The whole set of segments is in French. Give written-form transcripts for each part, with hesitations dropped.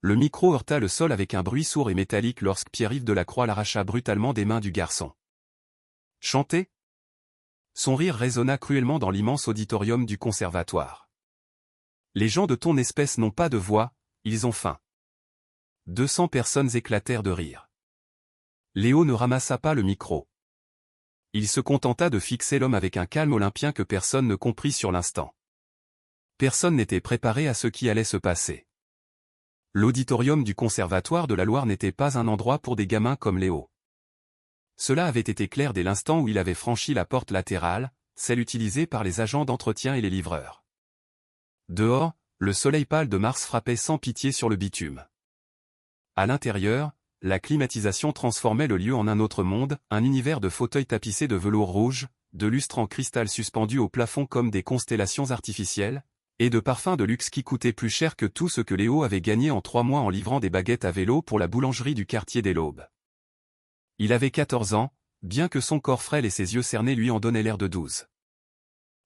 Le micro heurta le sol avec un bruit sourd et métallique lorsque Pierre-Yves Delacroix l'arracha brutalement des mains du garçon. Chanter? Son rire résonna cruellement dans l'immense auditorium du conservatoire. Les gens de ton espèce n'ont pas de voix, ils ont faim. 200 personnes éclatèrent de rire. Léo ne ramassa pas le micro. Il se contenta de fixer l'homme avec un calme olympien que personne ne comprit sur l'instant. Personne n'était préparé à ce qui allait se passer. L'auditorium du Conservatoire de la Loire n'était pas un endroit pour des gamins comme Léo. Cela avait été clair dès l'instant où il avait franchi la porte latérale, celle utilisée par les agents d'entretien et les livreurs. Dehors, le soleil pâle de mars frappait sans pitié sur le bitume. À l'intérieur, la climatisation transformait le lieu en un autre monde, un univers de fauteuils tapissés de velours rouge, de lustres en cristal suspendus au plafond comme des constellations artificielles, et de parfums de luxe qui coûtaient plus cher que tout ce que Léo avait gagné en 3 mois en livrant des baguettes à vélo pour la boulangerie du quartier des Laubes. Il avait 14 ans, bien que son corps frêle et ses yeux cernés lui en donnaient l'air de 12.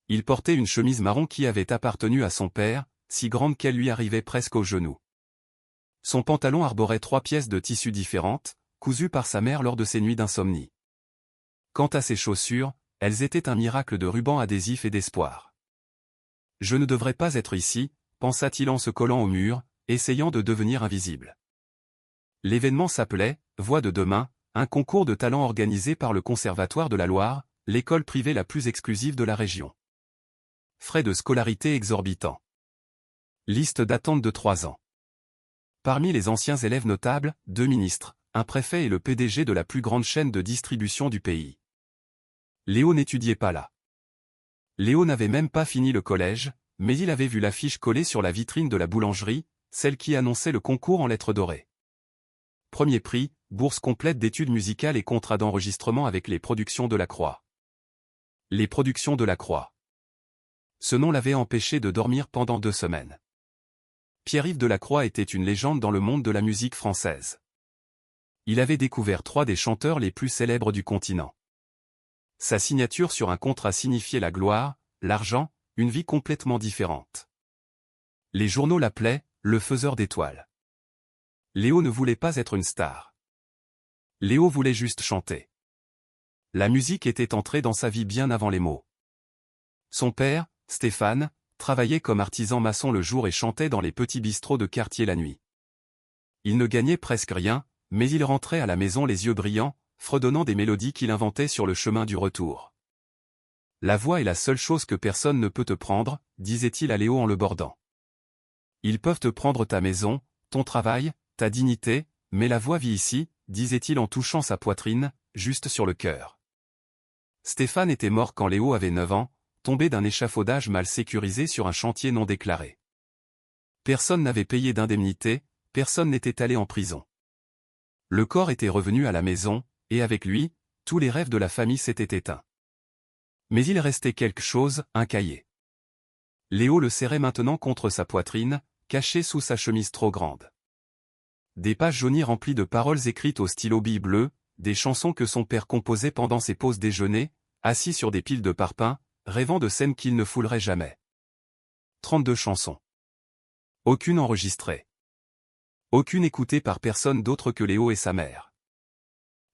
Il portait une chemise marron qui avait appartenu à son père, si grande qu'elle lui arrivait presque aux genoux. Son pantalon arborait 3 pièces de tissu différentes, cousues par sa mère lors de ses nuits d'insomnie. Quant à ses chaussures, elles étaient un miracle de ruban adhésif et d'espoir. « Je ne devrais pas être ici », pensa-t-il en se collant au mur, essayant de devenir invisible. L'événement s'appelait « Voix de demain », un concours de talent organisé par le Conservatoire de la Loire, l'école privée la plus exclusive de la région. Frais de scolarité exorbitants. Liste d'attente de 3 ans. Parmi les anciens élèves notables, 2 ministres, un préfet et le PDG de la plus grande chaîne de distribution du pays. Léo n'étudiait pas là. Léo n'avait même pas fini le collège, mais il avait vu l'affiche collée sur la vitrine de la boulangerie, celle qui annonçait le concours en lettres dorées. Premier prix, bourse complète d'études musicales et contrat d'enregistrement avec les Productions Delacroix. Les Productions Delacroix. Ce nom l'avait empêché de dormir pendant 2 semaines. Pierre-Yves Delacroix était une légende dans le monde de la musique française. Il avait découvert 3 des chanteurs les plus célèbres du continent. Sa signature sur un contrat signifiait la gloire, l'argent, une vie complètement différente. Les journaux l'appelaient « le faiseur d'étoiles ». Léo ne voulait pas être une star. Léo voulait juste chanter. La musique était entrée dans sa vie bien avant les mots. Son père, Stéphane, travaillait comme artisan maçon le jour et chantait dans les petits bistrots de quartier la nuit. Il ne gagnait presque rien, mais il rentrait à la maison les yeux brillants, fredonnant des mélodies qu'il inventait sur le chemin du retour. « La voix est la seule chose que personne ne peut te prendre », disait-il à Léo en le bordant. « Ils peuvent te prendre ta maison, ton travail, ta dignité, mais la voix vit ici, » disait-il en touchant sa poitrine, juste sur le cœur. Stéphane était mort quand Léo avait 9 ans, tombé d'un échafaudage mal sécurisé sur un chantier non déclaré. Personne n'avait payé d'indemnité, personne n'était allé en prison. Le corps était revenu à la maison, et avec lui, tous les rêves de la famille s'étaient éteints. Mais il restait quelque chose, un cahier. Léo le serrait maintenant contre sa poitrine, caché sous sa chemise trop grande. Des pages jaunies remplies de paroles écrites au stylo bille bleu, des chansons que son père composait pendant ses pauses déjeuner, assis sur des piles de parpaings, rêvant de scènes qu'il ne foulerait jamais. 32 chansons. Aucune enregistrée. Aucune écoutée par personne d'autre que Léo et sa mère.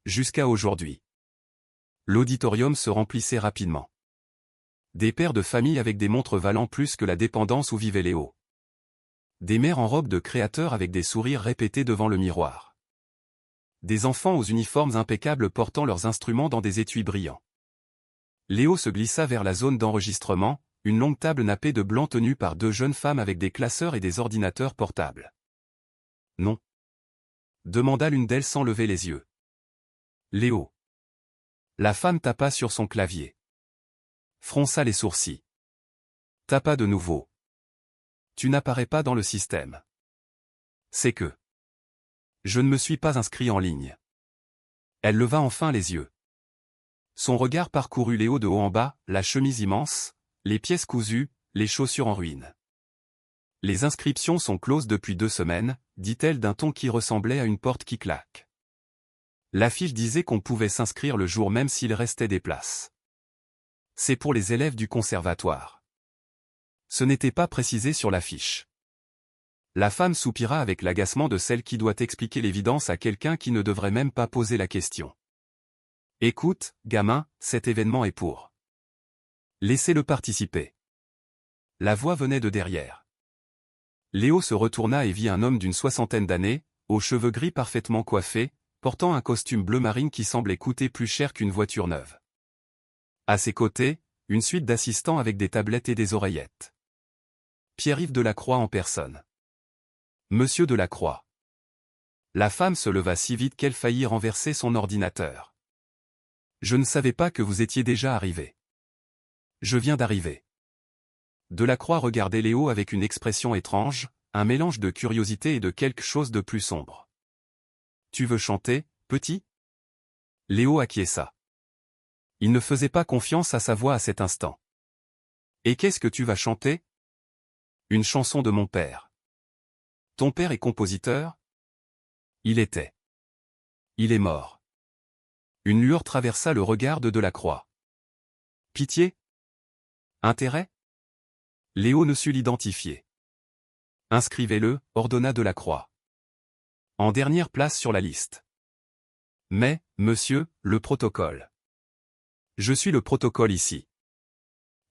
Jusqu'à aujourd'hui. L'auditorium se remplissait rapidement. Des pères de famille avec des montres valant plus que la dépendance où vivait Léo. Des mères en robe de créateur avec des sourires répétés devant le miroir. Des enfants aux uniformes impeccables portant leurs instruments dans des étuis brillants. Léo se glissa vers la zone d'enregistrement, une longue table nappée de blanc tenue par 2 jeunes femmes avec des classeurs et des ordinateurs portables. « Non » demanda l'une d'elles sans lever les yeux. « Léo ». La femme tapa sur son clavier. Fronça les sourcils. Tapa de nouveau. « Tu n'apparais pas dans le système. »« C'est que. Je ne me suis pas inscrit en ligne. » Elle leva enfin les yeux. Son regard parcourut Léo de haut en bas, la chemise immense, les pièces cousues, les chaussures en ruine. « Les inscriptions sont closes depuis 2 semaines, » dit-elle d'un ton qui ressemblait à une porte qui claque. L'affiche disait qu'on pouvait s'inscrire le jour même s'il restait des places. C'est pour les élèves du conservatoire. Ce n'était pas précisé sur l'affiche. La femme soupira avec l'agacement de celle qui doit expliquer l'évidence à quelqu'un qui ne devrait même pas poser la question. Écoute, gamin, cet événement est pour. Laissez-le participer. La voix venait de derrière. Léo se retourna et vit un homme d'une soixantaine d'années, aux cheveux gris parfaitement coiffés, portant un costume bleu marine qui semblait coûter plus cher qu'une voiture neuve. À ses côtés, une suite d'assistants avec des tablettes et des oreillettes. Pierre-Yves Delacroix en personne. Monsieur Delacroix. La femme se leva si vite qu'elle faillit renverser son ordinateur. Je ne savais pas que vous étiez déjà arrivé. Je viens d'arriver. Delacroix regardait Léo avec une expression étrange, un mélange de curiosité et de quelque chose de plus sombre. Tu veux chanter, petit? Léo acquiesça. Il ne faisait pas confiance à sa voix à cet instant. Et qu'est-ce que tu vas chanter? Une chanson de mon père. Ton père est compositeur? Il était. Il est mort. Une lueur traversa le regard de Delacroix. Pitié? Intérêt? Léo ne sut l'identifier. Inscrivez-le, ordonna Delacroix. En dernière place sur la liste. Mais, monsieur, le protocole. Je suis le protocole ici.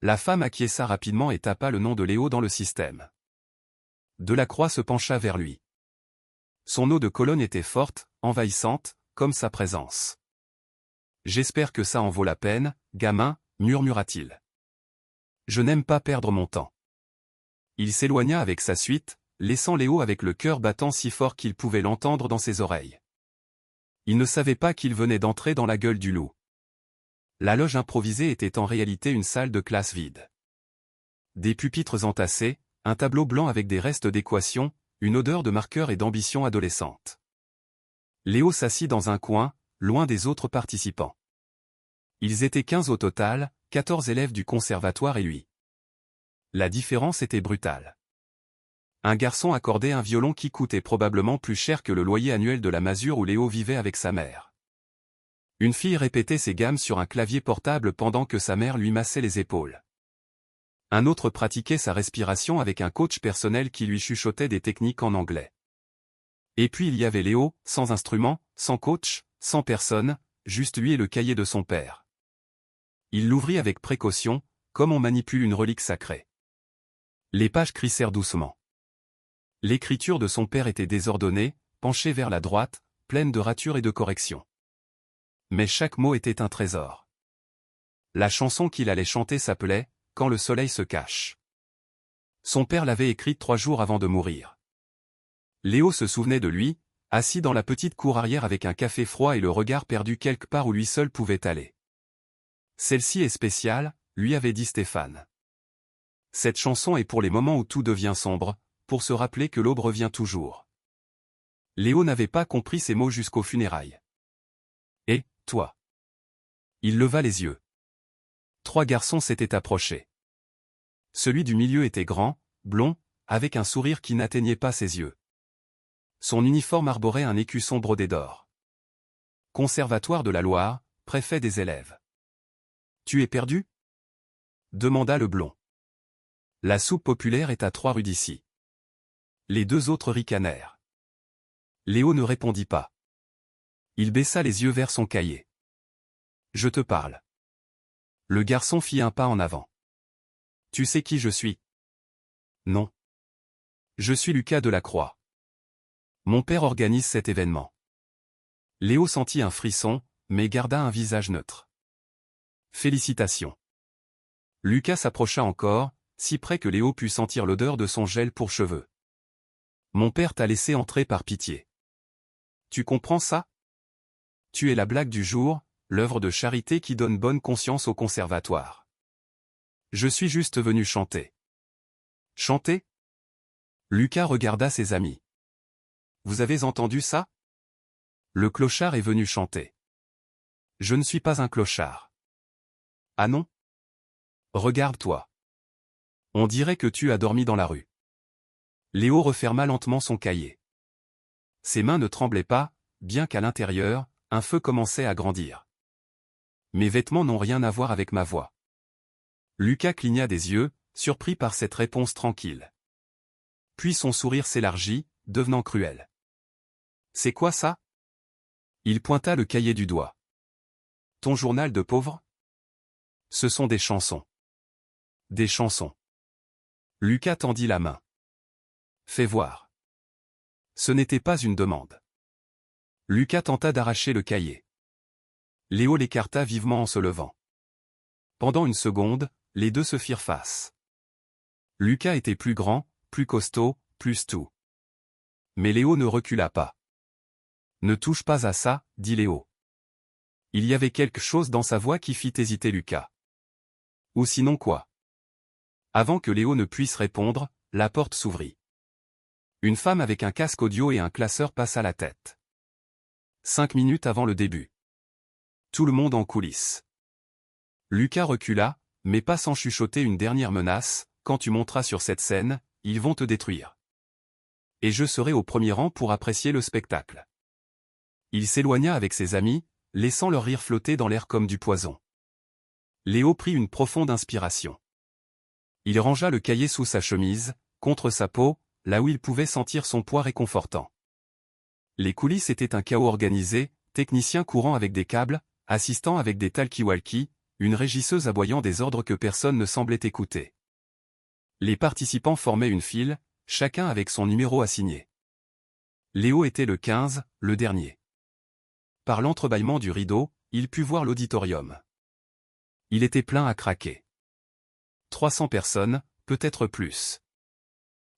La femme acquiesça rapidement et tapa le nom de Léo dans le système. Delacroix se pencha vers lui. Son eau de Cologne était forte, envahissante, comme sa présence. J'espère que ça en vaut la peine, gamin, murmura-t-il. Je n'aime pas perdre mon temps. Il s'éloigna avec sa suite, laissant Léo avec le cœur battant si fort qu'il pouvait l'entendre dans ses oreilles. Il ne savait pas qu'il venait d'entrer dans la gueule du loup. La loge improvisée était en réalité une salle de classe vide. Des pupitres entassés, un tableau blanc avec des restes d'équations, une odeur de marqueur et d'ambition adolescente. Léo s'assit dans un coin, loin des autres participants. Ils étaient 15 au total, 14 élèves du conservatoire et lui. La différence était brutale. Un garçon accordait un violon qui coûtait probablement plus cher que le loyer annuel de la masure où Léo vivait avec sa mère. Une fille répétait ses gammes sur un clavier portable pendant que sa mère lui massait les épaules. Un autre pratiquait sa respiration avec un coach personnel qui lui chuchotait des techniques en anglais. Et puis il y avait Léo, sans instrument, sans coach, sans personne, juste lui et le cahier de son père. Il l'ouvrit avec précaution, comme on manipule une relique sacrée. Les pages crissèrent doucement. L'écriture de son père était désordonnée, penchée vers la droite, pleine de ratures et de corrections. Mais chaque mot était un trésor. La chanson qu'il allait chanter s'appelait « Quand le soleil se cache ». Son père l'avait écrite 3 jours avant de mourir. Léo se souvenait de lui, assis dans la petite cour arrière avec un café froid et le regard perdu quelque part où lui seul pouvait aller. Celle-ci est spéciale, lui avait dit Stéphane. Cette chanson est pour les moments où tout devient sombre, pour se rappeler que l'aube revient toujours. Léo n'avait pas compris ces mots jusqu'aux funérailles. Et, toi? Il leva les yeux. 3 garçons s'étaient approchés. Celui du milieu était grand, blond, avec un sourire qui n'atteignait pas ses yeux. Son uniforme arborait un écusson brodé d'or. Conservatoire de la Loire, préfet des élèves. Tu es perdu? Demanda le blond. La soupe populaire est à 3 rues d'ici. Les 2 autres ricanèrent. Léo ne répondit pas. Il baissa les yeux vers son cahier. Je te parle. Le garçon fit un pas en avant. Tu sais qui je suis? Non. Je suis Lucas Delacroix. Mon père organise cet événement. Léo sentit un frisson, mais garda un visage neutre. Félicitations. Lucas s'approcha encore, si près que Léo put sentir l'odeur de son gel pour cheveux. Mon père t'a laissé entrer par pitié. Tu comprends ça? Tu es la blague du jour, l'œuvre de charité qui donne bonne conscience au conservatoire. Je suis juste venu chanter. Chanter? Lucas regarda ses amis. Vous avez entendu ça? Le clochard est venu chanter. Je ne suis pas un clochard. Ah non? Regarde-toi. On dirait que tu as dormi dans la rue. Léo referma lentement son cahier. Ses mains ne tremblaient pas, bien qu'à l'intérieur, un feu commençait à grandir. Mes vêtements n'ont rien à voir avec ma voix. Lucas cligna des yeux, surpris par cette réponse tranquille. Puis son sourire s'élargit, devenant cruel. C'est quoi ça? Il pointa le cahier du doigt. Ton journal de pauvre? Ce sont des chansons. Des chansons. Lucas tendit la main. Fais voir. Ce n'était pas une demande. Lucas tenta d'arracher le cahier. Léo l'écarta vivement en se levant. Pendant une seconde, les deux se firent face. Lucas était plus grand, plus costaud, plus tout. Mais Léo ne recula pas. Ne touche pas à ça, dit Léo. Il y avait quelque chose dans sa voix qui fit hésiter Lucas. Ou sinon quoi? Avant que Léo ne puisse répondre, la porte s'ouvrit. Une femme avec un casque audio et un classeur passa la tête. 5 minutes avant le début. Tout le monde en coulisses. Lucas recula, mais pas sans chuchoter une dernière menace, quand tu monteras sur cette scène, ils vont te détruire. Et je serai au premier rang pour apprécier le spectacle. Il s'éloigna avec ses amis, laissant leur rire flotter dans l'air comme du poison. Léo prit une profonde inspiration. Il rangea le cahier sous sa chemise, contre sa peau, là où il pouvait sentir son poids réconfortant. Les coulisses étaient un chaos organisé, techniciens courant avec des câbles, assistants avec des talkie-walkie, une régisseuse aboyant des ordres que personne ne semblait écouter. Les participants formaient une file, chacun avec son numéro assigné. Léo était le 15, le dernier. Par l'entrebâillement du rideau, il put voir l'auditorium. Il était plein à craquer. 300 personnes, peut-être plus.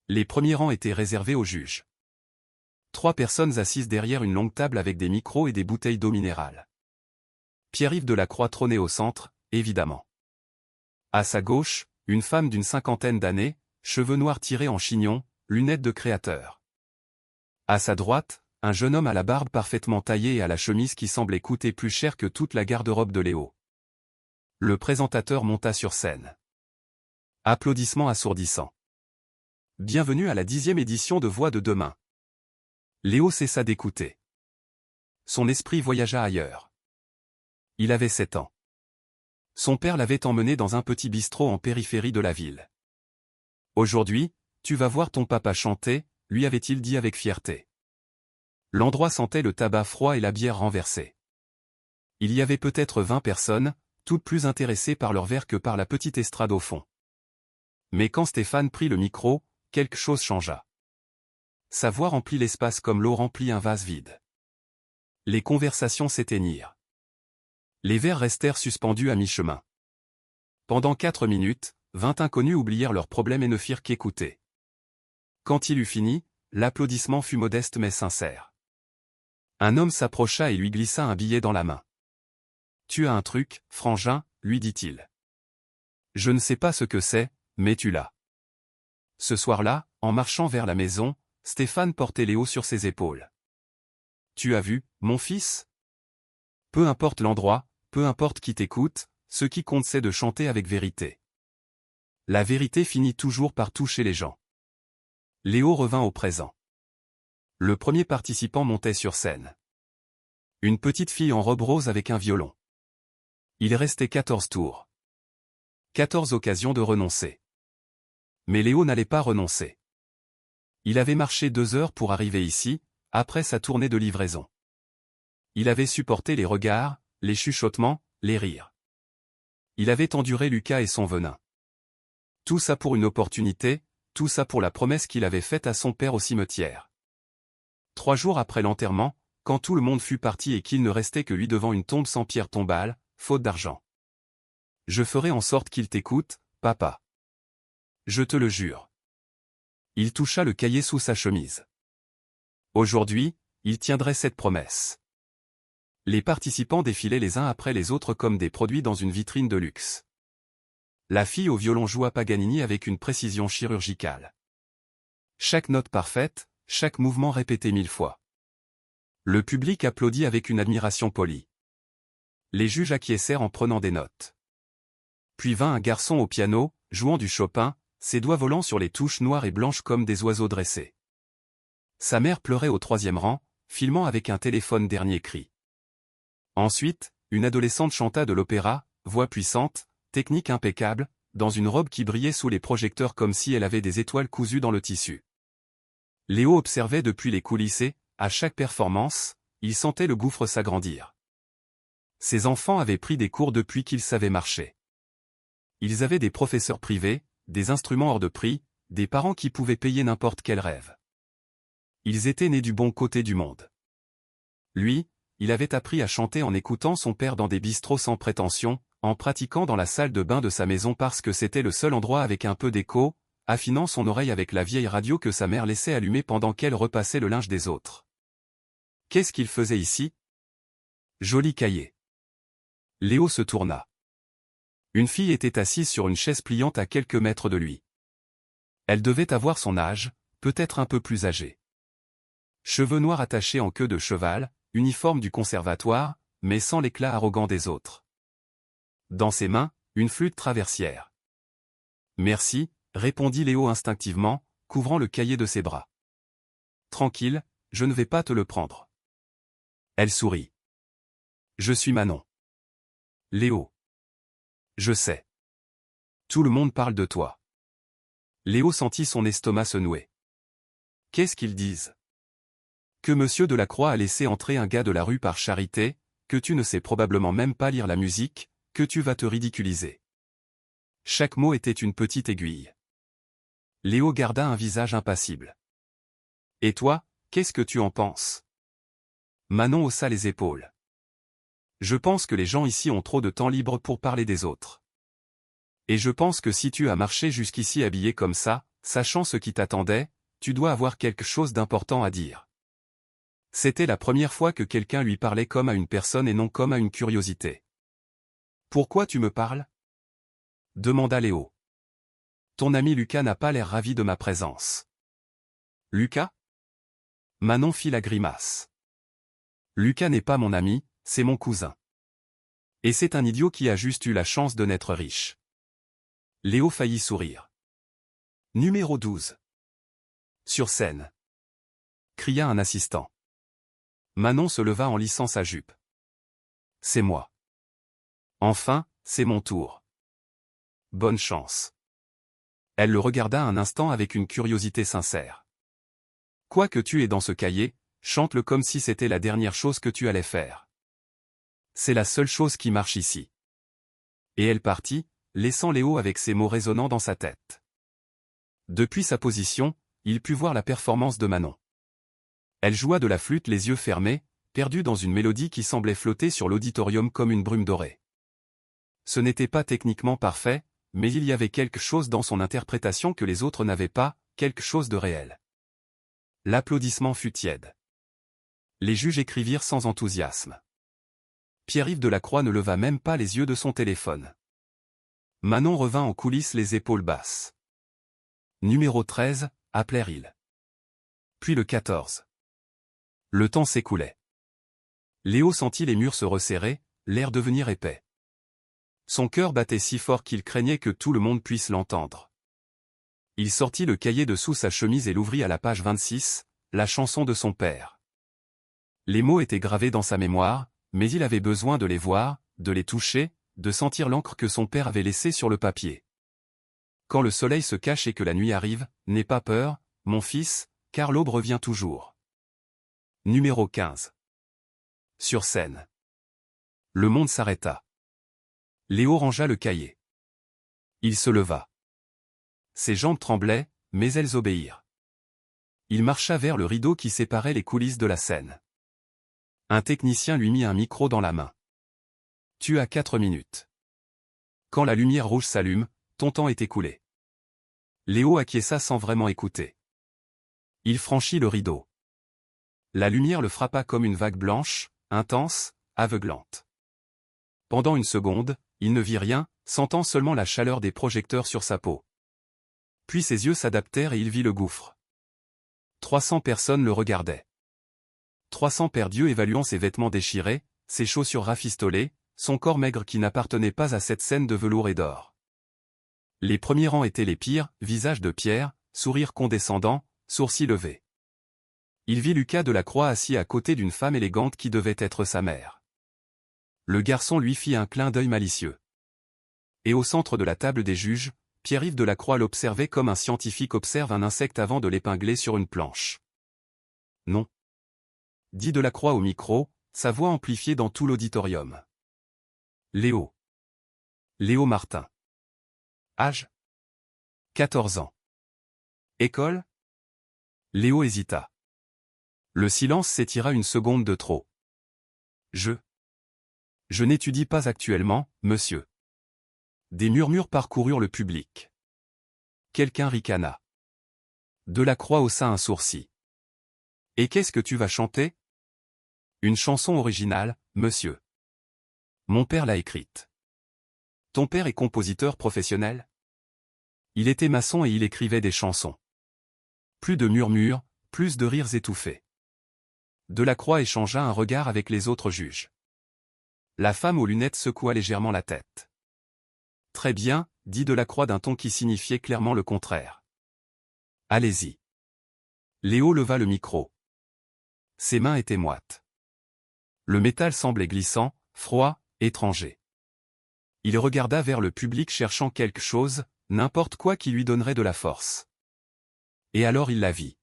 Les premiers rangs étaient réservés aux juges. 3 personnes assises derrière une longue table avec des micros et des bouteilles d'eau minérale. Pierre-Yves Delacroix trônait au centre, évidemment. À sa gauche, une femme d'une 50aine d'années, cheveux noirs tirés en chignon, lunettes de créateur. À sa droite, un jeune homme à la barbe parfaitement taillée et à la chemise qui semblait coûter plus cher que toute la garde-robe de Léo. Le présentateur monta sur scène. Applaudissements assourdissants. Bienvenue à la 10e édition de Voix de demain. Léo cessa d'écouter. Son esprit voyagea ailleurs. Il avait 7 ans. Son père l'avait emmené dans un petit bistrot en périphérie de la ville. Aujourd'hui, tu vas voir ton papa chanter, lui avait-il dit avec fierté. L'endroit sentait le tabac froid et la bière renversée. Il y avait peut-être 20 personnes, toutes plus intéressées par leur verre que par la petite estrade au fond. Mais quand Stéphane prit le micro, quelque chose changea. Sa voix remplit l'espace comme l'eau remplit un vase vide. Les conversations s'éteignirent. Les verres restèrent suspendus à mi-chemin. Pendant 4 minutes, 20 inconnus oublièrent leurs problèmes et ne firent qu'écouter. Quand il eut fini, l'applaudissement fut modeste mais sincère. Un homme s'approcha et lui glissa un billet dans la main. « Tu as un truc, frangin, lui dit-il. Je ne sais pas ce que c'est, mais tu l'as. » Ce soir-là, en marchant vers la maison, Stéphane portait Léo sur ses épaules. « Tu as vu, mon fils? Peu importe l'endroit, peu importe qui t'écoute, ce qui compte c'est de chanter avec vérité. La vérité finit toujours par toucher les gens. » Léo revint au présent. Le premier participant montait sur scène. Une petite fille en robe rose avec un violon. Il restait 14 tours. 14 occasions de renoncer. Mais Léo n'allait pas renoncer. Il avait marché 2 heures pour arriver ici, après sa tournée de livraison. Il avait supporté les regards, les chuchotements, les rires. Il avait enduré Lucas et son venin. Tout ça pour une opportunité, tout ça pour la promesse qu'il avait faite à son père au cimetière. 3 jours après l'enterrement, quand tout le monde fut parti et qu'il ne restait que lui devant une tombe sans pierre tombale, faute d'argent. Je ferai en sorte qu'il t'écoute, papa. Je te le jure. Il toucha le cahier sous sa chemise. Aujourd'hui, il tiendrait cette promesse. Les participants défilaient les uns après les autres comme des produits dans une vitrine de luxe. La fille au violon joua Paganini avec une précision chirurgicale. Chaque note parfaite, chaque mouvement répété 1000 fois. Le public applaudit avec une admiration polie. Les juges acquiescèrent en prenant des notes. Puis vint un garçon au piano, jouant du Chopin, ses doigts volant sur les touches noires et blanches comme des oiseaux dressés. Sa mère pleurait au 3e rang, filmant avec un téléphone dernier cri. Ensuite, une adolescente chanta de l'opéra, voix puissante, technique impeccable, dans une robe qui brillait sous les projecteurs comme si elle avait des étoiles cousues dans le tissu. Léo observait depuis les coulisses et, à chaque performance, il sentait le gouffre s'agrandir. Ses enfants avaient pris des cours depuis qu'ils savaient marcher. Ils avaient des professeurs privés, des instruments hors de prix, des parents qui pouvaient payer n'importe quel rêve. Ils étaient nés du bon côté du monde. Lui, il avait appris à chanter en écoutant son père dans des bistrots sans prétention, en pratiquant dans la salle de bain de sa maison parce que c'était le seul endroit avec un peu d'écho, affinant son oreille avec la vieille radio que sa mère laissait allumer pendant qu'elle repassait le linge des autres. Qu'est-ce qu'il faisait ici? Joli cahier. Léo se tourna. Une fille était assise sur une chaise pliante à quelques mètres de lui. Elle devait avoir son âge, peut-être un peu plus âgée. Cheveux noirs attachés en queue de cheval, uniforme du conservatoire, mais sans l'éclat arrogant des autres. Dans ses mains, une flûte traversière. Merci, répondit Léo instinctivement, couvrant le cahier de ses bras. Tranquille, je ne vais pas te le prendre. Elle sourit. Je suis Manon. Léo. Je sais. Tout le monde parle de toi. Léo sentit son estomac se nouer. Qu'est-ce qu'ils disent? Que Monsieur Delacroix a laissé entrer un gars de la rue par charité, que tu ne sais probablement même pas lire la musique, que tu vas te ridiculiser. Chaque mot était une petite aiguille. Léo garda un visage impassible. Et toi, qu'est-ce que tu en penses? Manon haussa les épaules. Je pense que les gens ici ont trop de temps libre pour parler des autres. Et je pense que si tu as marché jusqu'ici habillé comme ça, sachant ce qui t'attendait, tu dois avoir quelque chose d'important à dire. C'était la première fois que quelqu'un lui parlait comme à une personne et non comme à une curiosité. Pourquoi tu me parles? Demanda Léo. Ton ami Lucas n'a pas l'air ravi de ma présence. Lucas? Manon fit la grimace. Lucas n'est pas mon ami, c'est mon cousin. Et c'est un idiot qui a juste eu la chance de naître riche. Léo faillit sourire. Numéro 12. Sur scène. Cria un assistant. Manon se leva en lissant sa jupe. C'est moi. Enfin, c'est mon tour. Bonne chance. Elle le regarda un instant avec une curiosité sincère. Quoi que tu aies dans ce cahier, chante-le comme si c'était la dernière chose que tu allais faire. C'est la seule chose qui marche ici. Et elle partit, laissant Léo avec ces mots résonnant dans sa tête. Depuis sa position, il put voir la performance de Manon. Elle joua de la flûte les yeux fermés, perdue dans une mélodie qui semblait flotter sur l'auditorium comme une brume dorée. Ce n'était pas techniquement parfait, mais il y avait quelque chose dans son interprétation que les autres n'avaient pas, quelque chose de réel. L'applaudissement fut tiède. Les juges écrivirent sans enthousiasme. Pierre-Yves Delacroix ne leva même pas les yeux de son téléphone. Manon revint en coulisses les épaules basses. Numéro 13, appelèrent-ils. Puis le 14. Le temps s'écoulait. Léo sentit les murs se resserrer, l'air devenir épais. Son cœur battait si fort qu'il craignait que tout le monde puisse l'entendre. Il sortit le cahier de sous sa chemise et l'ouvrit à la page 26, la chanson de son père. Les mots étaient gravés dans sa mémoire, mais il avait besoin de les voir, de les toucher, de sentir l'encre que son père avait laissée sur le papier. Quand le soleil se cache et que la nuit arrive, n'aie pas peur, mon fils, car l'aube revient toujours. Numéro 15. Sur scène. Le monde s'arrêta. Léo rangea le cahier. Il se leva. Ses jambes tremblaient, mais elles obéirent. Il marcha vers le rideau qui séparait les coulisses de la scène. Un technicien lui mit un micro dans la main. Tu as 4 minutes. Quand la lumière rouge s'allume, ton temps est écoulé. Léo acquiesça sans vraiment écouter. Il franchit le rideau. La lumière le frappa comme une vague blanche, intense, aveuglante. Pendant une seconde, il ne vit rien, sentant seulement la chaleur des projecteurs sur sa peau. Puis ses yeux s'adaptèrent et il vit le gouffre. 300 personnes le regardaient. 300 pères d'yeux évaluant ses vêtements déchirés, ses chaussures rafistolées, son corps maigre qui n'appartenait pas à cette scène de velours et d'or. Les premiers rangs étaient les pires, visage de pierre, sourire condescendant, sourcils levés. Il vit Lucas Delacroix assis à côté d'une femme élégante qui devait être sa mère. Le garçon lui fit un clin d'œil malicieux. Et au centre de la table des juges, Pierre-Yves Delacroix l'observait comme un scientifique observe un insecte avant de l'épingler sur une planche. Non. Dit Delacroix au micro, sa voix amplifiée dans tout l'auditorium. Léo. Léo Martin. Âge 14 ans. École? Léo hésita. Le silence s'étira une seconde de trop. Je n'étudie pas actuellement, monsieur. Des murmures parcoururent le public. Quelqu'un ricana. Delacroix haussa un sourcil. Et qu'est-ce que tu vas chanter? Une chanson originale, monsieur. Mon père l'a écrite. Ton père est compositeur professionnel? Il était maçon et il écrivait des chansons. Plus de murmures, plus de rires étouffés. Delacroix échangea un regard avec les autres juges. La femme aux lunettes secoua légèrement la tête. Très bien, dit Delacroix d'un ton qui signifiait clairement le contraire. Allez-y. Léo leva le micro. Ses mains étaient moites. Le métal semblait glissant, froid, étranger. Il regarda vers le public cherchant quelque chose, n'importe quoi qui lui donnerait de la force. Et alors il la vit.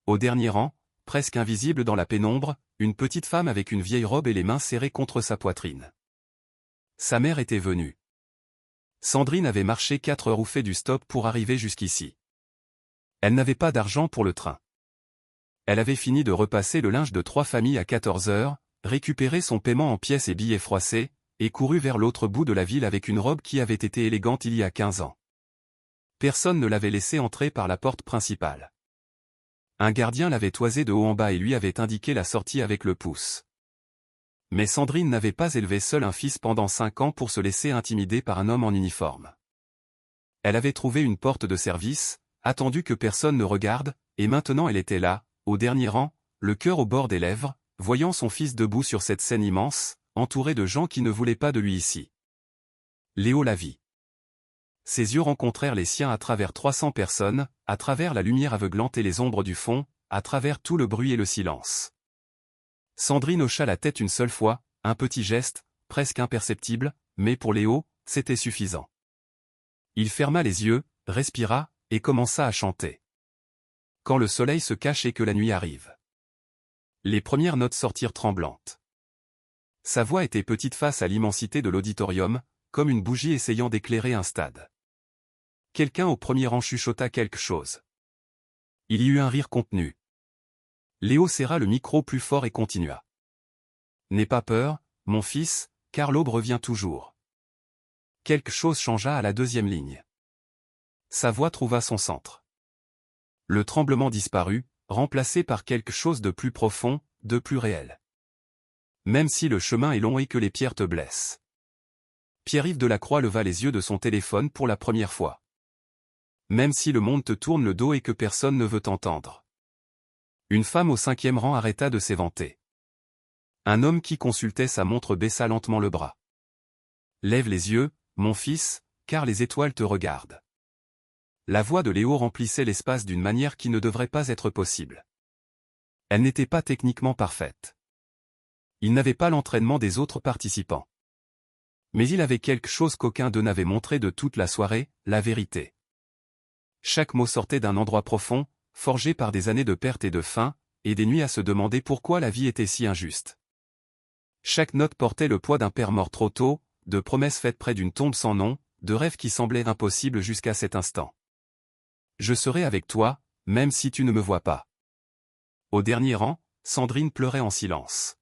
Au dernier rang, presque invisible dans la pénombre, une petite femme avec une vieille robe et les mains serrées contre sa poitrine. Sa mère était venue. Sandrine avait marché 4 heures ou fait du stop pour arriver jusqu'ici. Elle n'avait pas d'argent pour le train. Elle avait fini de repasser le linge de 3 familles à 14 heures, récupéré son paiement en pièces et billets froissés, et couru vers l'autre bout de la ville avec une robe qui avait été élégante il y a 15 ans. Personne ne l'avait laissée entrer par la porte principale. Un gardien l'avait toisée de haut en bas et lui avait indiqué la sortie avec le pouce. Mais Sandrine n'avait pas élevé seule un fils pendant 5 ans pour se laisser intimider par un homme en uniforme. Elle avait trouvé une porte de service, attendu que personne ne regarde, et maintenant elle était là, au dernier rang, le cœur au bord des lèvres, voyant son fils debout sur cette scène immense, entouré de gens qui ne voulaient pas de lui ici. Léo la vit. Ses yeux rencontrèrent les siens à travers 300 personnes, à travers la lumière aveuglante et les ombres du fond, à travers tout le bruit et le silence. Sandrine hocha la tête une seule fois, un petit geste, presque imperceptible, mais pour Léo, c'était suffisant. Il ferma les yeux, respira, et commença à chanter. Quand le soleil se cache et que la nuit arrive. Les premières notes sortirent tremblantes. Sa voix était petite face à l'immensité de l'auditorium, comme une bougie essayant d'éclairer un stade. Quelqu'un au premier rang chuchota quelque chose. Il y eut un rire contenu. Léo serra le micro plus fort et continua. N'aie pas peur, mon fils, car l'aube revient toujours. Quelque chose changea à la deuxième ligne. Sa voix trouva son centre. Le tremblement disparut, remplacé par quelque chose de plus profond, de plus réel. Même si le chemin est long et que les pierres te blessent. Pierre-Yves Delacroix leva les yeux de son téléphone pour la première fois. Même si le monde te tourne le dos et que personne ne veut t'entendre. Une femme au 5e rang arrêta de s'éventer. Un homme qui consultait sa montre baissa lentement le bras. Lève les yeux, mon fils, car les étoiles te regardent. La voix de Léo remplissait l'espace d'une manière qui ne devrait pas être possible. Elle n'était pas techniquement parfaite. Il n'avait pas l'entraînement des autres participants. Mais il avait quelque chose qu'aucun d'eux n'avait montré de toute la soirée, la vérité. Chaque mot sortait d'un endroit profond, forgé par des années de perte et de faim, et des nuits à se demander pourquoi la vie était si injuste. Chaque note portait le poids d'un père mort trop tôt, de promesses faites près d'une tombe sans nom, de rêves qui semblaient impossibles jusqu'à cet instant. Je serai avec toi, même si tu ne me vois pas. Au dernier rang, Sandrine pleurait en silence.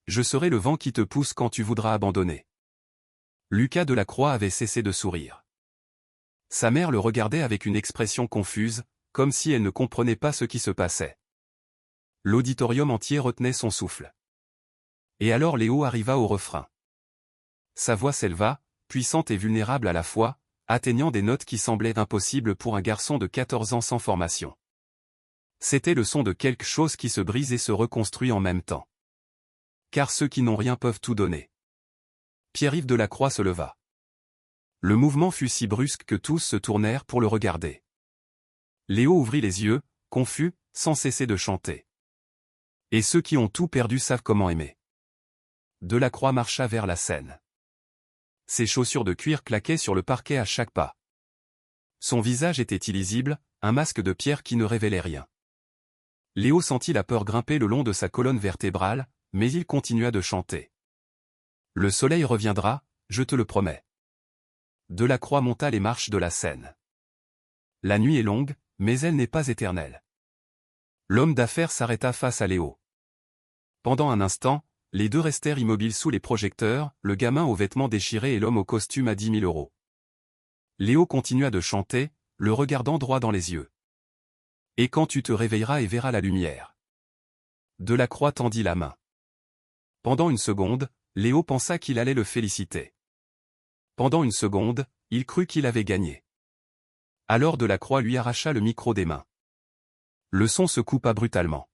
Je serai le vent qui te pousse quand tu voudras abandonner. Lucas Delacroix avait cessé de sourire. Sa mère le regardait avec une expression confuse, comme si elle ne comprenait pas ce qui se passait. L'auditorium entier retenait son souffle. Et alors Léo arriva au refrain. Sa voix s'éleva, puissante et vulnérable à la fois, atteignant des notes qui semblaient impossibles pour un garçon de 14 ans sans formation. C'était le son de quelque chose qui se brise et se reconstruit en même temps. Car ceux qui n'ont rien peuvent tout donner. Pierre-Yves Delacroix se leva. Le mouvement fut si brusque que tous se tournèrent pour le regarder. Léo ouvrit les yeux, confus, sans cesser de chanter. Et ceux qui ont tout perdu savent comment aimer. Delacroix marcha vers la scène. Ses chaussures de cuir claquaient sur le parquet à chaque pas. Son visage était illisible, un masque de pierre qui ne révélait rien. Léo sentit la peur grimper le long de sa colonne vertébrale, mais il continua de chanter. Le soleil reviendra, je te le promets. Delacroix monta les marches de la Seine. La nuit est longue, mais elle n'est pas éternelle. L'homme d'affaires s'arrêta face à Léo. Pendant un instant, les deux restèrent immobiles sous les projecteurs, le gamin aux vêtements déchirés et l'homme au costume à 10 000 euros. Léo continua de chanter, le regardant droit dans les yeux. Et quand tu te réveilleras et verras la lumière. Delacroix tendit la main. Pendant une seconde, Léo pensa qu'il allait le féliciter. Pendant une seconde, il crut qu'il avait gagné. Alors Delacroix lui arracha le micro des mains. Le son se coupa brutalement.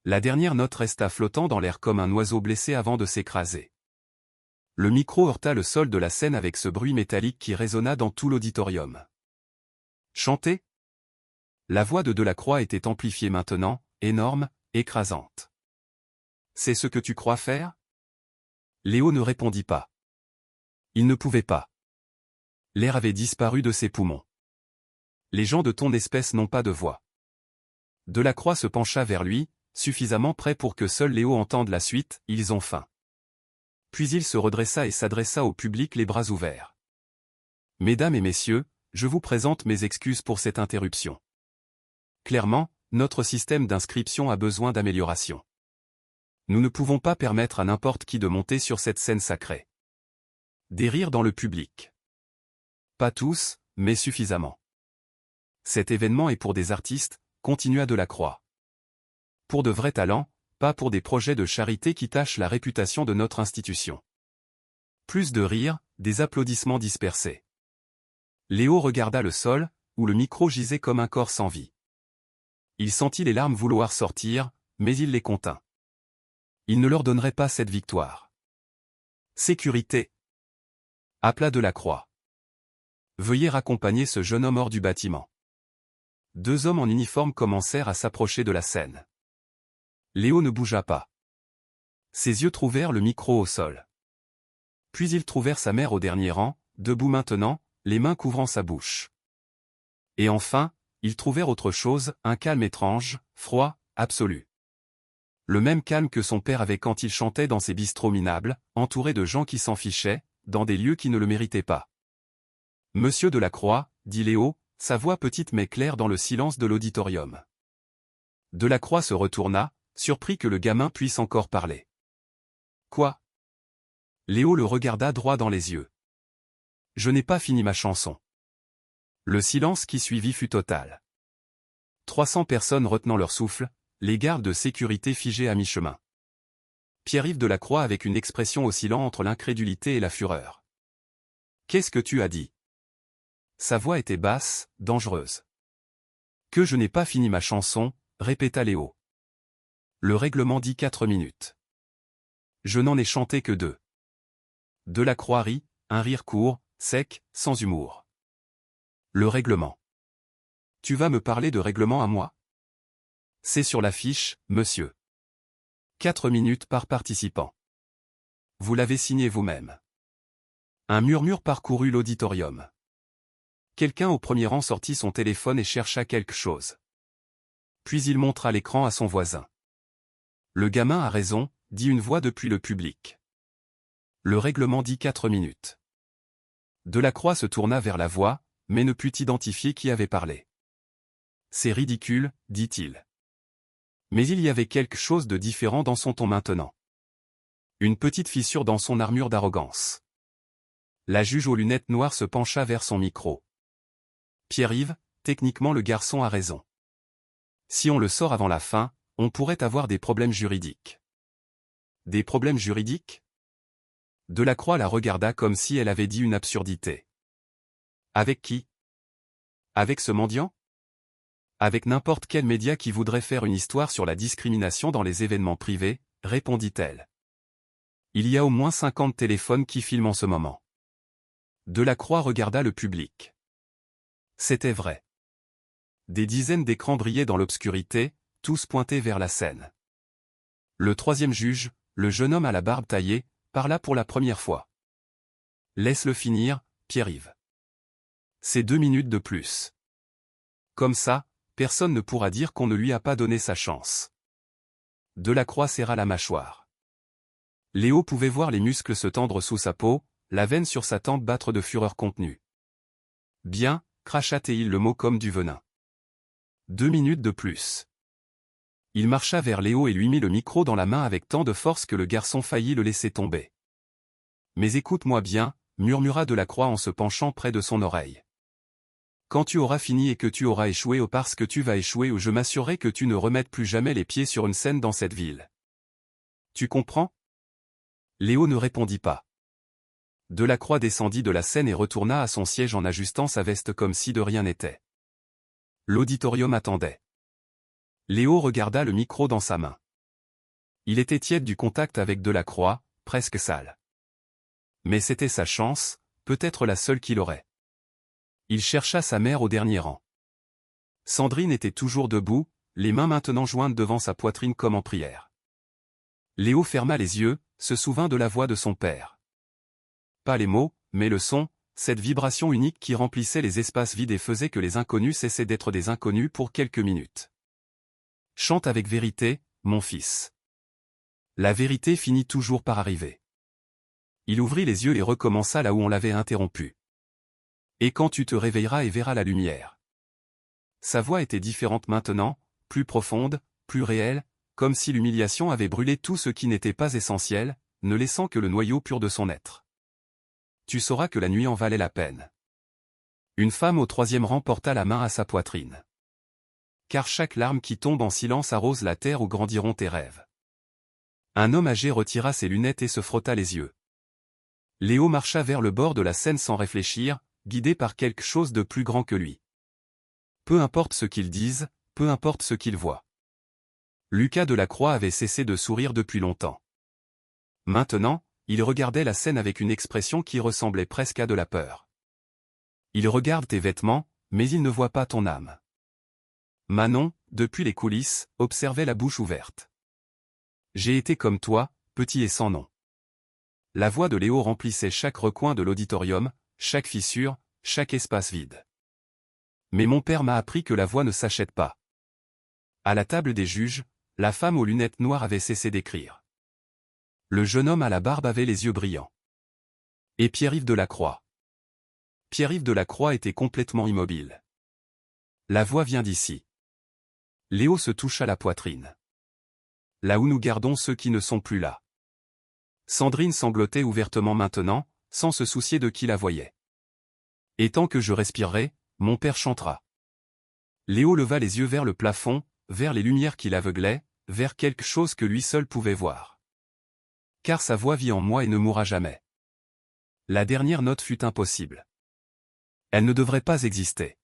La dernière note resta flottant dans l'air comme un oiseau blessé avant de s'écraser. Le micro heurta le sol de la scène avec ce bruit métallique qui résonna dans tout l'auditorium. Chanter ? La voix de Delacroix était amplifiée maintenant, énorme, écrasante. C'est ce que tu crois faire ? Léo ne répondit pas. Il ne pouvait pas. L'air avait disparu de ses poumons. Les gens de ton espèce n'ont pas de voix. Delacroix se pencha vers lui, suffisamment près pour que seul Léo entende la suite, ils ont faim. Puis il se redressa et s'adressa au public les bras ouverts. Mesdames et messieurs, je vous présente mes excuses pour cette interruption. Clairement, notre système d'inscription a besoin d'amélioration. Nous ne pouvons pas permettre à n'importe qui de monter sur cette scène sacrée. Des rires dans le public. Pas tous, mais suffisamment. Cet événement est pour des artistes, continua Delacroix. Pour de vrais talents, pas pour des projets de charité qui tachent la réputation de notre institution. Plus de rires, des applaudissements dispersés. Léo regarda le sol, où le micro gisait comme un corps sans vie. Il sentit les larmes vouloir sortir, mais il les contint. Il ne leur donnerait pas cette victoire. Sécurité. Appela Delacroix. Veuillez raccompagner ce jeune homme hors du bâtiment. Deux hommes en uniforme commencèrent à s'approcher de la scène. Léo ne bougea pas. Ses yeux trouvèrent le micro au sol. Puis ils trouvèrent sa mère au dernier rang, debout maintenant, les mains couvrant sa bouche. Et enfin, ils trouvèrent autre chose, un calme étrange, froid, absolu. Le même calme que son père avait quand il chantait dans ses bistrots minables, entouré de gens qui s'en fichaient, dans des lieux qui ne le méritaient pas. Monsieur Delacroix, dit Léo, sa voix petite mais claire dans le silence de l'auditorium. Delacroix se retourna, surpris que le gamin puisse encore parler. Quoi ? Léo le regarda droit dans les yeux. Je n'ai pas fini ma chanson. Le silence qui suivit fut total. 300 personnes retenant leur souffle, les gardes de sécurité figés à mi-chemin. Pierre-Yves Delacroix avec une expression oscillant entre l'incrédulité et la fureur. Qu'est-ce que tu as dit ? Sa voix était basse, dangereuse. Que je n'ai pas fini ma chanson, répéta Léo. Le règlement dit 4 minutes. Je n'en ai chanté que 2. Delacroix rit, un rire court, sec, sans humour. Le règlement. Tu vas me parler de règlement à moi ? C'est sur l'affiche, monsieur. 4 minutes par participant. Vous l'avez signé vous-même. Un murmure parcourut l'auditorium. Quelqu'un au premier rang sortit son téléphone et chercha quelque chose. Puis il montra l'écran à son voisin. Le gamin a raison, dit une voix depuis le public. Le règlement dit 4 minutes. Delacroix se tourna vers la voix, mais ne put identifier qui avait parlé. C'est ridicule, dit-il. Mais il y avait quelque chose de différent dans son ton maintenant. Une petite fissure dans son armure d'arrogance. La juge aux lunettes noires se pencha vers son micro. Pierre-Yves, techniquement le garçon a raison. Si on le sort avant la fin, on pourrait avoir des problèmes juridiques. Des problèmes juridiques ? Delacroix la regarda comme si elle avait dit une absurdité. Avec qui ? Avec ce mendiant ? Avec n'importe quel média qui voudrait faire une histoire sur la discrimination dans les événements privés, répondit-elle. Il y a au moins 50 téléphones qui filment en ce moment. Delacroix regarda le public. C'était vrai. Des dizaines d'écrans brillaient dans l'obscurité, tous pointés vers la scène. Le troisième juge, le jeune homme à la barbe taillée, parla pour la première fois. Laisse-le finir, Pierre-Yves. C'est 2 minutes de plus. Comme ça, personne ne pourra dire qu'on ne lui a pas donné sa chance. Delacroix serra la mâchoire. Léo pouvait voir les muscles se tendre sous sa peau, la veine sur sa tempe battre de fureur contenue. Bien, cracha-t-il le mot comme du venin. 2 minutes de plus. Il marcha vers Léo et lui mit le micro dans la main avec tant de force que le garçon faillit le laisser tomber. Mais écoute-moi bien, murmura Delacroix en se penchant près de son oreille. Quand tu auras fini et que tu auras échoué ou parce que tu vas échouer ou je m'assurerai que tu ne remettes plus jamais les pieds sur une scène dans cette ville. Tu comprends? Léo ne répondit pas. Delacroix descendit de la scène et retourna à son siège en ajustant sa veste comme si de rien n'était. L'auditorium attendait. Léo regarda le micro dans sa main. Il était tiède du contact avec Delacroix, presque sale. Mais c'était sa chance, peut-être la seule qu'il aurait. Il chercha sa mère au dernier rang. Sandrine était toujours debout, les mains maintenant jointes devant sa poitrine comme en prière. Léo ferma les yeux, se souvint de la voix de son père. Pas les mots, mais le son, cette vibration unique qui remplissait les espaces vides et faisait que les inconnus cessaient d'être des inconnus pour quelques minutes. Chante avec vérité, mon fils. La vérité finit toujours par arriver. Il ouvrit les yeux et recommença là où on l'avait interrompu. Et quand tu te réveilleras et verras la lumière. Sa voix était différente maintenant, plus profonde, plus réelle, comme si l'humiliation avait brûlé tout ce qui n'était pas essentiel, ne laissant que le noyau pur de son être. Tu sauras que la nuit en valait la peine. Une femme au 3e rang porta la main à sa poitrine. Car chaque larme qui tombe en silence arrose la terre où grandiront tes rêves. Un homme âgé retira ses lunettes et se frotta les yeux. Léo marcha vers le bord de la scène sans réfléchir, guidé par quelque chose de plus grand que lui. Peu importe ce qu'ils disent, peu importe ce qu'ils voient. Lucas Delacroix avait cessé de sourire depuis longtemps. Maintenant, il regardait la scène avec une expression qui ressemblait presque à de la peur. Il regarde tes vêtements, mais il ne voit pas ton âme. Manon, depuis les coulisses, observait la bouche ouverte. J'ai été comme toi, petit et sans nom. La voix de Léo remplissait chaque recoin de l'auditorium, chaque fissure, chaque espace vide. Mais mon père m'a appris que la voix ne s'achète pas. À la table des juges, la femme aux lunettes noires avait cessé d'écrire. Le jeune homme à la barbe avait les yeux brillants. Et Pierre-Yves Delacroix. Pierre-Yves Delacroix était complètement immobile. La voix vient d'ici. Léo se toucha la poitrine. Là où nous gardons ceux qui ne sont plus là. Sandrine sanglotait ouvertement maintenant, sans se soucier de qui la voyait. Et tant que je respirerai, mon père chantera. Léo leva les yeux vers le plafond, vers les lumières qui l'aveuglaient, vers quelque chose que lui seul pouvait voir. Car sa voix vit en moi et ne mourra jamais. La dernière note fut impossible. Elle ne devrait pas exister.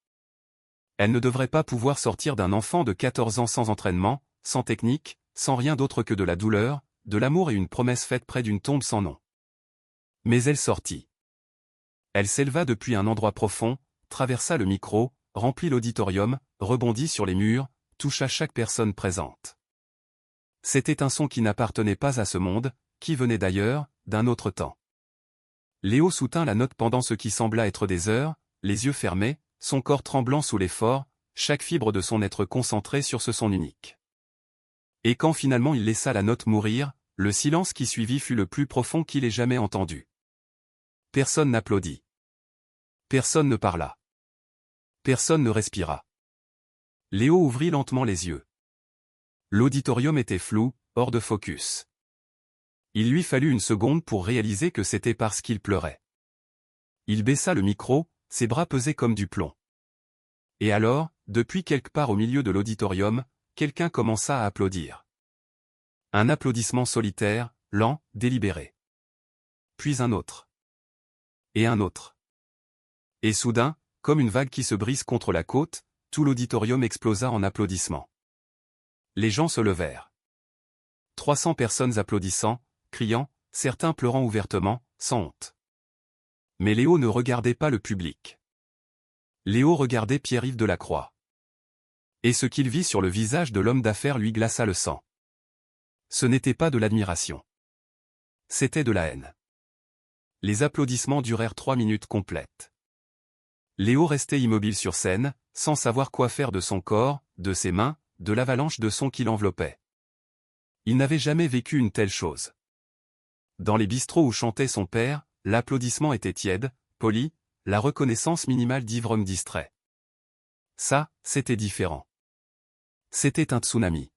Elle ne devrait pas pouvoir sortir d'un enfant de 14 ans sans entraînement, sans technique, sans rien d'autre que de la douleur, de l'amour et une promesse faite près d'une tombe sans nom. Mais elle sortit. Elle s'éleva depuis un endroit profond, traversa le micro, remplit l'auditorium, rebondit sur les murs, toucha chaque personne présente. C'était un son qui n'appartenait pas à ce monde, qui venait d'ailleurs, d'un autre temps. Léo soutint la note pendant ce qui sembla être des heures, les yeux fermés, son corps tremblant sous l'effort, chaque fibre de son être concentrée sur ce son unique. Et quand finalement il laissa la note mourir, le silence qui suivit fut le plus profond qu'il ait jamais entendu. Personne n'applaudit. Personne ne parla. Personne ne respira. Léo ouvrit lentement les yeux. L'auditorium était flou, hors de focus. Il lui fallut une seconde pour réaliser que c'était parce qu'il pleurait. Il baissa le micro, ses bras pesaient comme du plomb. Et alors, depuis quelque part au milieu de l'auditorium, quelqu'un commença à applaudir. Un applaudissement solitaire, lent, délibéré. Puis un autre. Et un autre. Et soudain, comme une vague qui se brise contre la côte, tout l'auditorium explosa en applaudissements. Les gens se levèrent. 300 personnes applaudissant, criant, certains pleurant ouvertement, sans honte. Mais Léo ne regardait pas le public. Léo regardait Pierre-Yves Delacroix. Et ce qu'il vit sur le visage de l'homme d'affaires lui glaça le sang. Ce n'était pas de l'admiration. C'était de la haine. Les applaudissements durèrent 3 minutes complètes. Léo restait immobile sur scène, sans savoir quoi faire de son corps, de ses mains, de l'avalanche de sons qui l'enveloppait. Il n'avait jamais vécu une telle chose. Dans les bistrots où chantait son père, l'applaudissement était tiède, poli, la reconnaissance minimale d'ivres-hommes distraits. Ça, c'était différent. C'était un tsunami.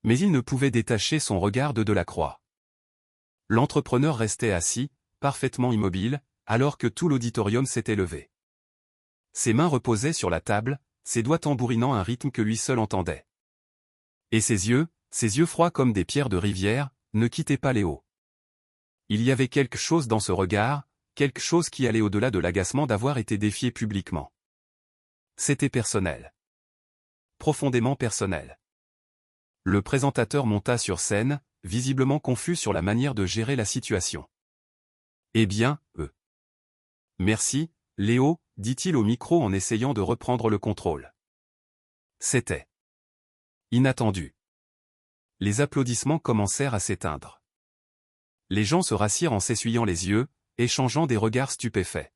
Mais il ne pouvait détacher son regard de Delacroix. L'entrepreneur restait assis, parfaitement immobile, alors que tout l'auditorium s'était levé. Ses mains reposaient sur la table, ses doigts tambourinant un rythme que lui seul entendait. Et ses yeux froids comme des pierres de rivière, ne quittaient pas Léo. Il y avait quelque chose dans ce regard, quelque chose qui allait au-delà de l'agacement d'avoir été défié publiquement. C'était personnel. Profondément personnel. Le présentateur monta sur scène, visiblement confus sur la manière de gérer la situation. Eh bien, Merci, Léo, dit-il au micro en essayant de reprendre le contrôle. C'était inattendu. Les applaudissements commencèrent à s'éteindre. Les gens se rassirent en s'essuyant les yeux, échangeant des regards stupéfaits.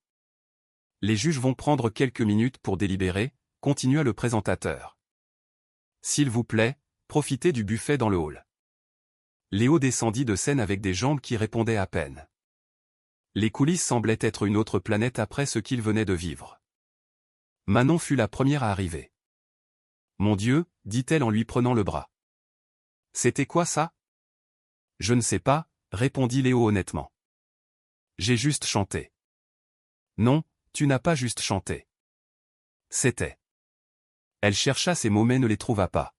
Les juges vont prendre quelques minutes pour délibérer, continua le présentateur. S'il vous plaît, profitez du buffet dans le hall. Léo descendit de scène avec des jambes qui répondaient à peine. Les coulisses semblaient être une autre planète après ce qu'il venait de vivre. Manon fut la première à arriver. Mon Dieu, dit-elle en lui prenant le bras. C'était quoi ça? Je ne sais pas, répondit Léo honnêtement. J'ai juste chanté. Non, tu n'as pas juste chanté. C'était. Elle chercha ses mots mais ne les trouva pas.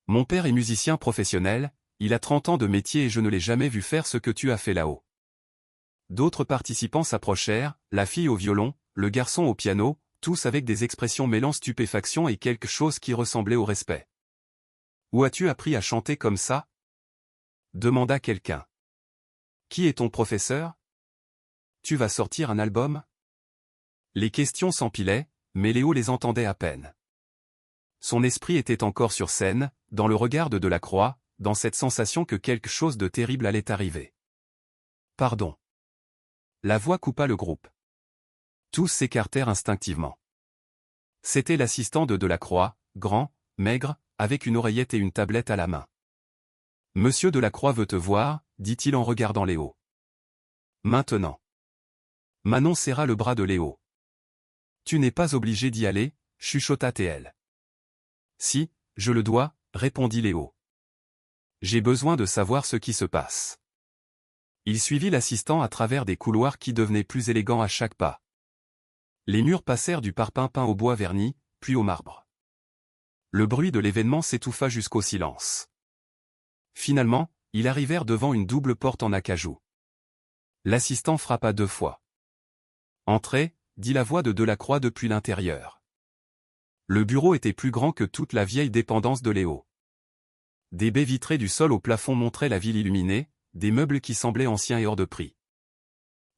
Mon père est musicien professionnel, il a 30 ans de métier et je ne l'ai jamais vu faire ce que tu as fait là-haut. D'autres participants s'approchèrent, la fille au violon, le garçon au piano, tous avec des expressions mêlant stupéfaction et quelque chose qui ressemblait au respect. Où as-tu appris à chanter comme ça? Demanda quelqu'un. Qui est ton professeur? Tu vas sortir un album? Les questions s'empilaient, mais Léo les entendait à peine. Son esprit était encore sur scène, dans le regard de Delacroix, dans cette sensation que quelque chose de terrible allait arriver. Pardon. La voix coupa le groupe. Tous s'écartèrent instinctivement. C'était l'assistant de Delacroix, grand, maigre, avec une oreillette et une tablette à la main. Monsieur Delacroix veut te voir, dit-il en regardant Léo. Maintenant. Manon serra le bras de Léo. Tu n'es pas obligé d'y aller, chuchota TL. Si, je le dois, répondit Léo. J'ai besoin de savoir ce qui se passe. Il suivit l'assistant à travers des couloirs qui devenaient plus élégants à chaque pas. Les murs passèrent du parpaing peint au bois verni, puis au marbre. Le bruit de l'événement s'étouffa jusqu'au silence. Finalement, ils arrivèrent devant une double porte en acajou. L'assistant frappa 2 fois. Entrez, dit la voix de Delacroix depuis l'intérieur. Le bureau était plus grand que toute la vieille dépendance de Léo. Des baies vitrées du sol au plafond montraient la ville illuminée, des meubles qui semblaient anciens et hors de prix.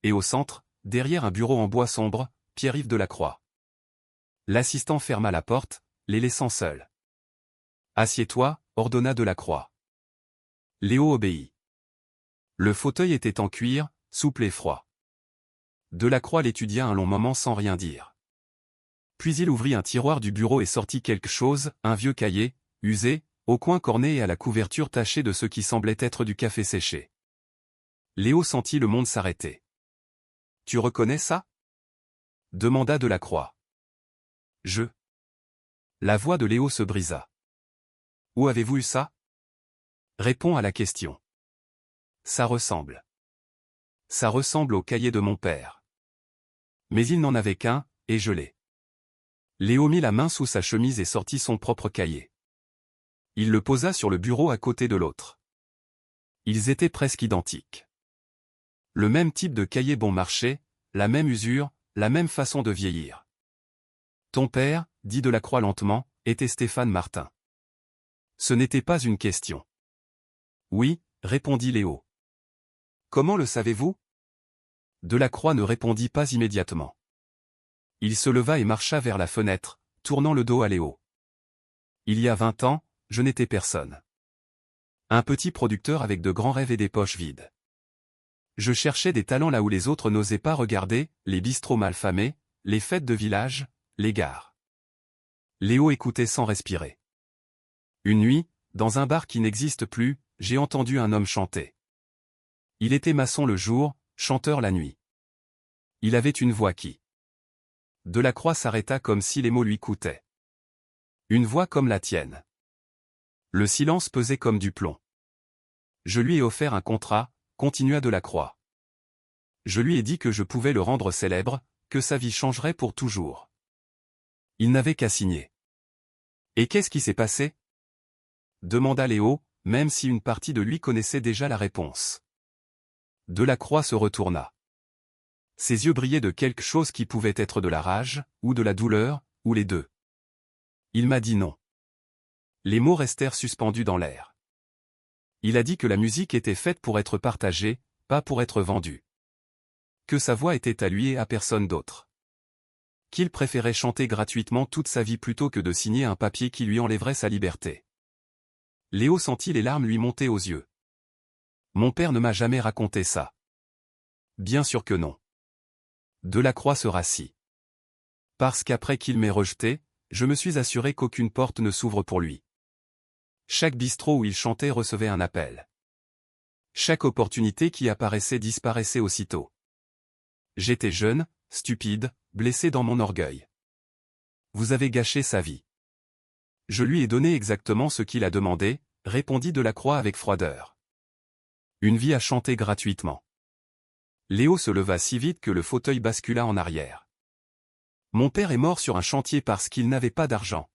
Et au centre, derrière un bureau en bois sombre, Pierre-Yves Delacroix. L'assistant ferma la porte, les laissant seuls. Assieds-toi, ordonna Delacroix. Léo obéit. Le fauteuil était en cuir, souple et froid. Delacroix l'étudia un long moment sans rien dire. Puis il ouvrit un tiroir du bureau et sortit quelque chose, un vieux cahier, usé, au coin corné et à la couverture tachée de ce qui semblait être du café séché. Léo sentit le monde s'arrêter. « Tu reconnais ça ?» demanda Delacroix. « Je. » La voix de Léo se brisa. « Où avez-vous eu ça ?» Réponds à la question. « Ça ressemble. Ça ressemble au cahier de mon père. Mais il n'en avait qu'un, et je l'ai. » Léo mit la main sous sa chemise et sortit son propre cahier. Il le posa sur le bureau à côté de l'autre. Ils étaient presque identiques. Le même type de cahier bon marché, la même usure, la même façon de vieillir. Ton père, dit Delacroix lentement, était Stéphane Martin. Ce n'était pas une question. Oui, répondit Léo. Comment le savez-vous? Delacroix ne répondit pas immédiatement. Il se leva et marcha vers la fenêtre, tournant le dos à Léo. Il y a 20 ans, je n'étais personne. Un petit producteur avec de grands rêves et des poches vides. Je cherchais des talents là où les autres n'osaient pas regarder, les bistrots malfamés, les fêtes de village, les gares. Léo écoutait sans respirer. Une nuit, dans un bar qui n'existe plus, j'ai entendu un homme chanter. Il était maçon le jour, chanteur la nuit. Il avait une voix qui. Delacroix s'arrêta comme si les mots lui coûtaient. Une voix comme la tienne. Le silence pesait comme du plomb. Je lui ai offert un contrat, continua Delacroix. Je lui ai dit que je pouvais le rendre célèbre, que sa vie changerait pour toujours. Il n'avait qu'à signer. Et qu'est-ce qui s'est passé? Demanda Léo, même si une partie de lui connaissait déjà la réponse. Delacroix se retourna. Ses yeux brillaient de quelque chose qui pouvait être de la rage, ou de la douleur, ou les deux. Il m'a dit non. Les mots restèrent suspendus dans l'air. Il a dit que la musique était faite pour être partagée, pas pour être vendue. Que sa voix était à lui et à personne d'autre. Qu'il préférait chanter gratuitement toute sa vie plutôt que de signer un papier qui lui enlèverait sa liberté. Léo sentit les larmes lui monter aux yeux. Mon père ne m'a jamais raconté ça. Bien sûr que non. Delacroix se rassit. Parce qu'après qu'il m'ait rejeté, je me suis assuré qu'aucune porte ne s'ouvre pour lui. Chaque bistrot où il chantait recevait un appel. Chaque opportunité qui apparaissait disparaissait aussitôt. J'étais jeune, stupide, blessé dans mon orgueil. Vous avez gâché sa vie. Je lui ai donné exactement ce qu'il a demandé, répondit Delacroix avec froideur. Une vie à chanter gratuitement. Léo se leva si vite que le fauteuil bascula en arrière. Mon père est mort sur un chantier parce qu'il n'avait pas d'argent.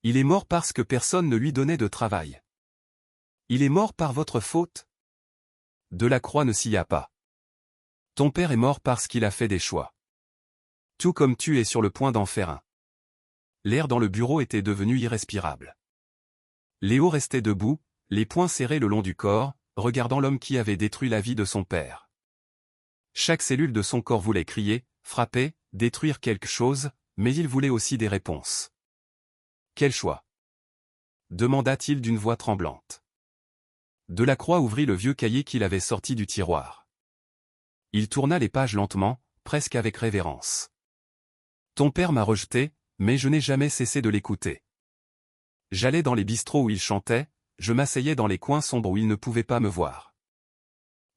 Il est mort parce que personne ne lui donnait de travail. Il est mort par votre faute? Delacroix ne s'y a pas. Ton père est mort parce qu'il a fait des choix. Tout comme tu es sur le point d'en faire un. L'air dans le bureau était devenu irrespirable. Léo restait debout, les poings serrés le long du corps, regardant l'homme qui avait détruit la vie de son père. Chaque cellule de son corps voulait crier, frapper, détruire quelque chose, mais il voulait aussi des réponses. Quel choix? Demanda-t-il d'une voix tremblante. Delacroix ouvrit le vieux cahier qu'il avait sorti du tiroir. Il tourna les pages lentement, presque avec révérence. Ton père m'a rejeté, mais je n'ai jamais cessé de l'écouter. J'allais dans les bistrots où il chantait, je m'asseyais dans les coins sombres où il ne pouvait pas me voir.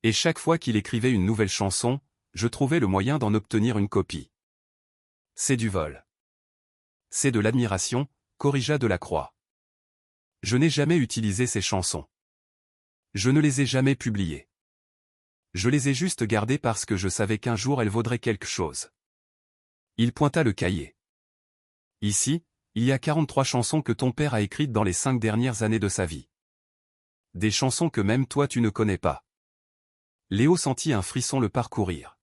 Et chaque fois qu'il écrivait une nouvelle chanson, je trouvais le moyen d'en obtenir une copie. C'est du vol. C'est de l'admiration, corrigea Delacroix. Je n'ai jamais utilisé ces chansons. Je ne les ai jamais publiées. Je les ai juste gardées parce que je savais qu'un jour elles vaudraient quelque chose. Il pointa le cahier. Ici, il y a 43 chansons que ton père a écrites dans les 5 dernières années de sa vie. Des chansons que même toi tu ne connais pas. Léo sentit un frisson le parcourir.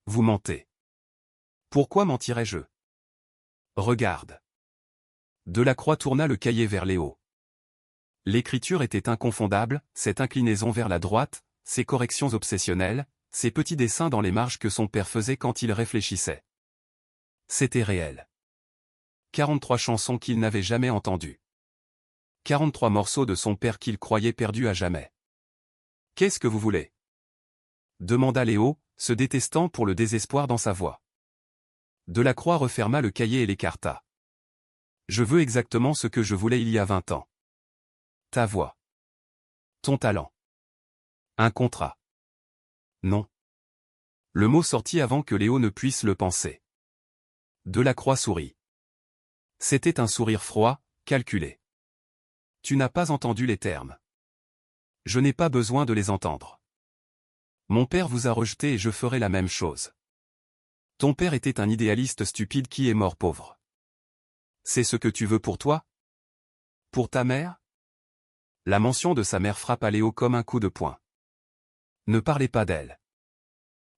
Vous mentez. Pourquoi mentirais-je? Regarde. Delacroix tourna le cahier vers Léo. L'écriture était inconfondable, cette inclinaison vers la droite, ces corrections obsessionnelles, ces petits dessins dans les marges que son père faisait quand il réfléchissait. C'était réel. 43 chansons qu'il n'avait jamais entendues. 43 morceaux de son père qu'il croyait perdus à jamais. Qu'est-ce que vous voulez? Demanda Léo, se détestant pour le désespoir dans sa voix. Delacroix referma le cahier et l'écarta. Je veux exactement ce que je voulais il y a 20 ans. Ta voix. Ton talent. Un contrat. Non. Le mot sortit avant que Léo ne puisse le penser. Delacroix sourit. C'était un sourire froid, calculé. Tu n'as pas entendu les termes. Je n'ai pas besoin de les entendre. Mon père vous a rejeté et je ferai la même chose. Ton père était un idéaliste stupide qui est mort pauvre. C'est ce que tu veux pour toi? Pour ta mère? La mention de sa mère frappa Léo comme un coup de poing. Ne parlez pas d'elle.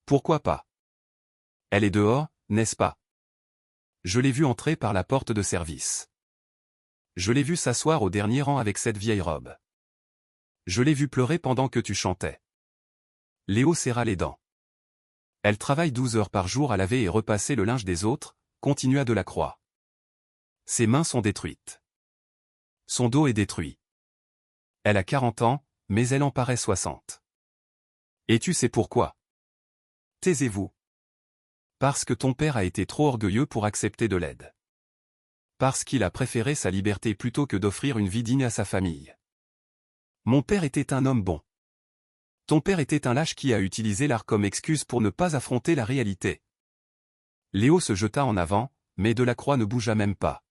Pourquoi pas? Elle est dehors, n'est-ce pas? Je l'ai vue entrer par la porte de service. Je l'ai vue s'asseoir au dernier rang avec cette vieille robe. Je l'ai vue pleurer pendant que tu chantais. Léo serra les dents. Elle travaille 12 heures par jour à laver et repasser le linge des autres, continua Delacroix. Ses mains sont détruites. Son dos est détruit. Elle a 40 ans, mais elle en paraît 60. Et tu sais pourquoi? Taisez-vous. Parce que ton père a été trop orgueilleux pour accepter de l'aide. Parce qu'il a préféré sa liberté plutôt que d'offrir une vie digne à sa famille. Mon père était un homme bon. Ton père était un lâche qui a utilisé l'art comme excuse pour ne pas affronter la réalité. Léo se jeta en avant, mais Delacroix ne bougea même pas.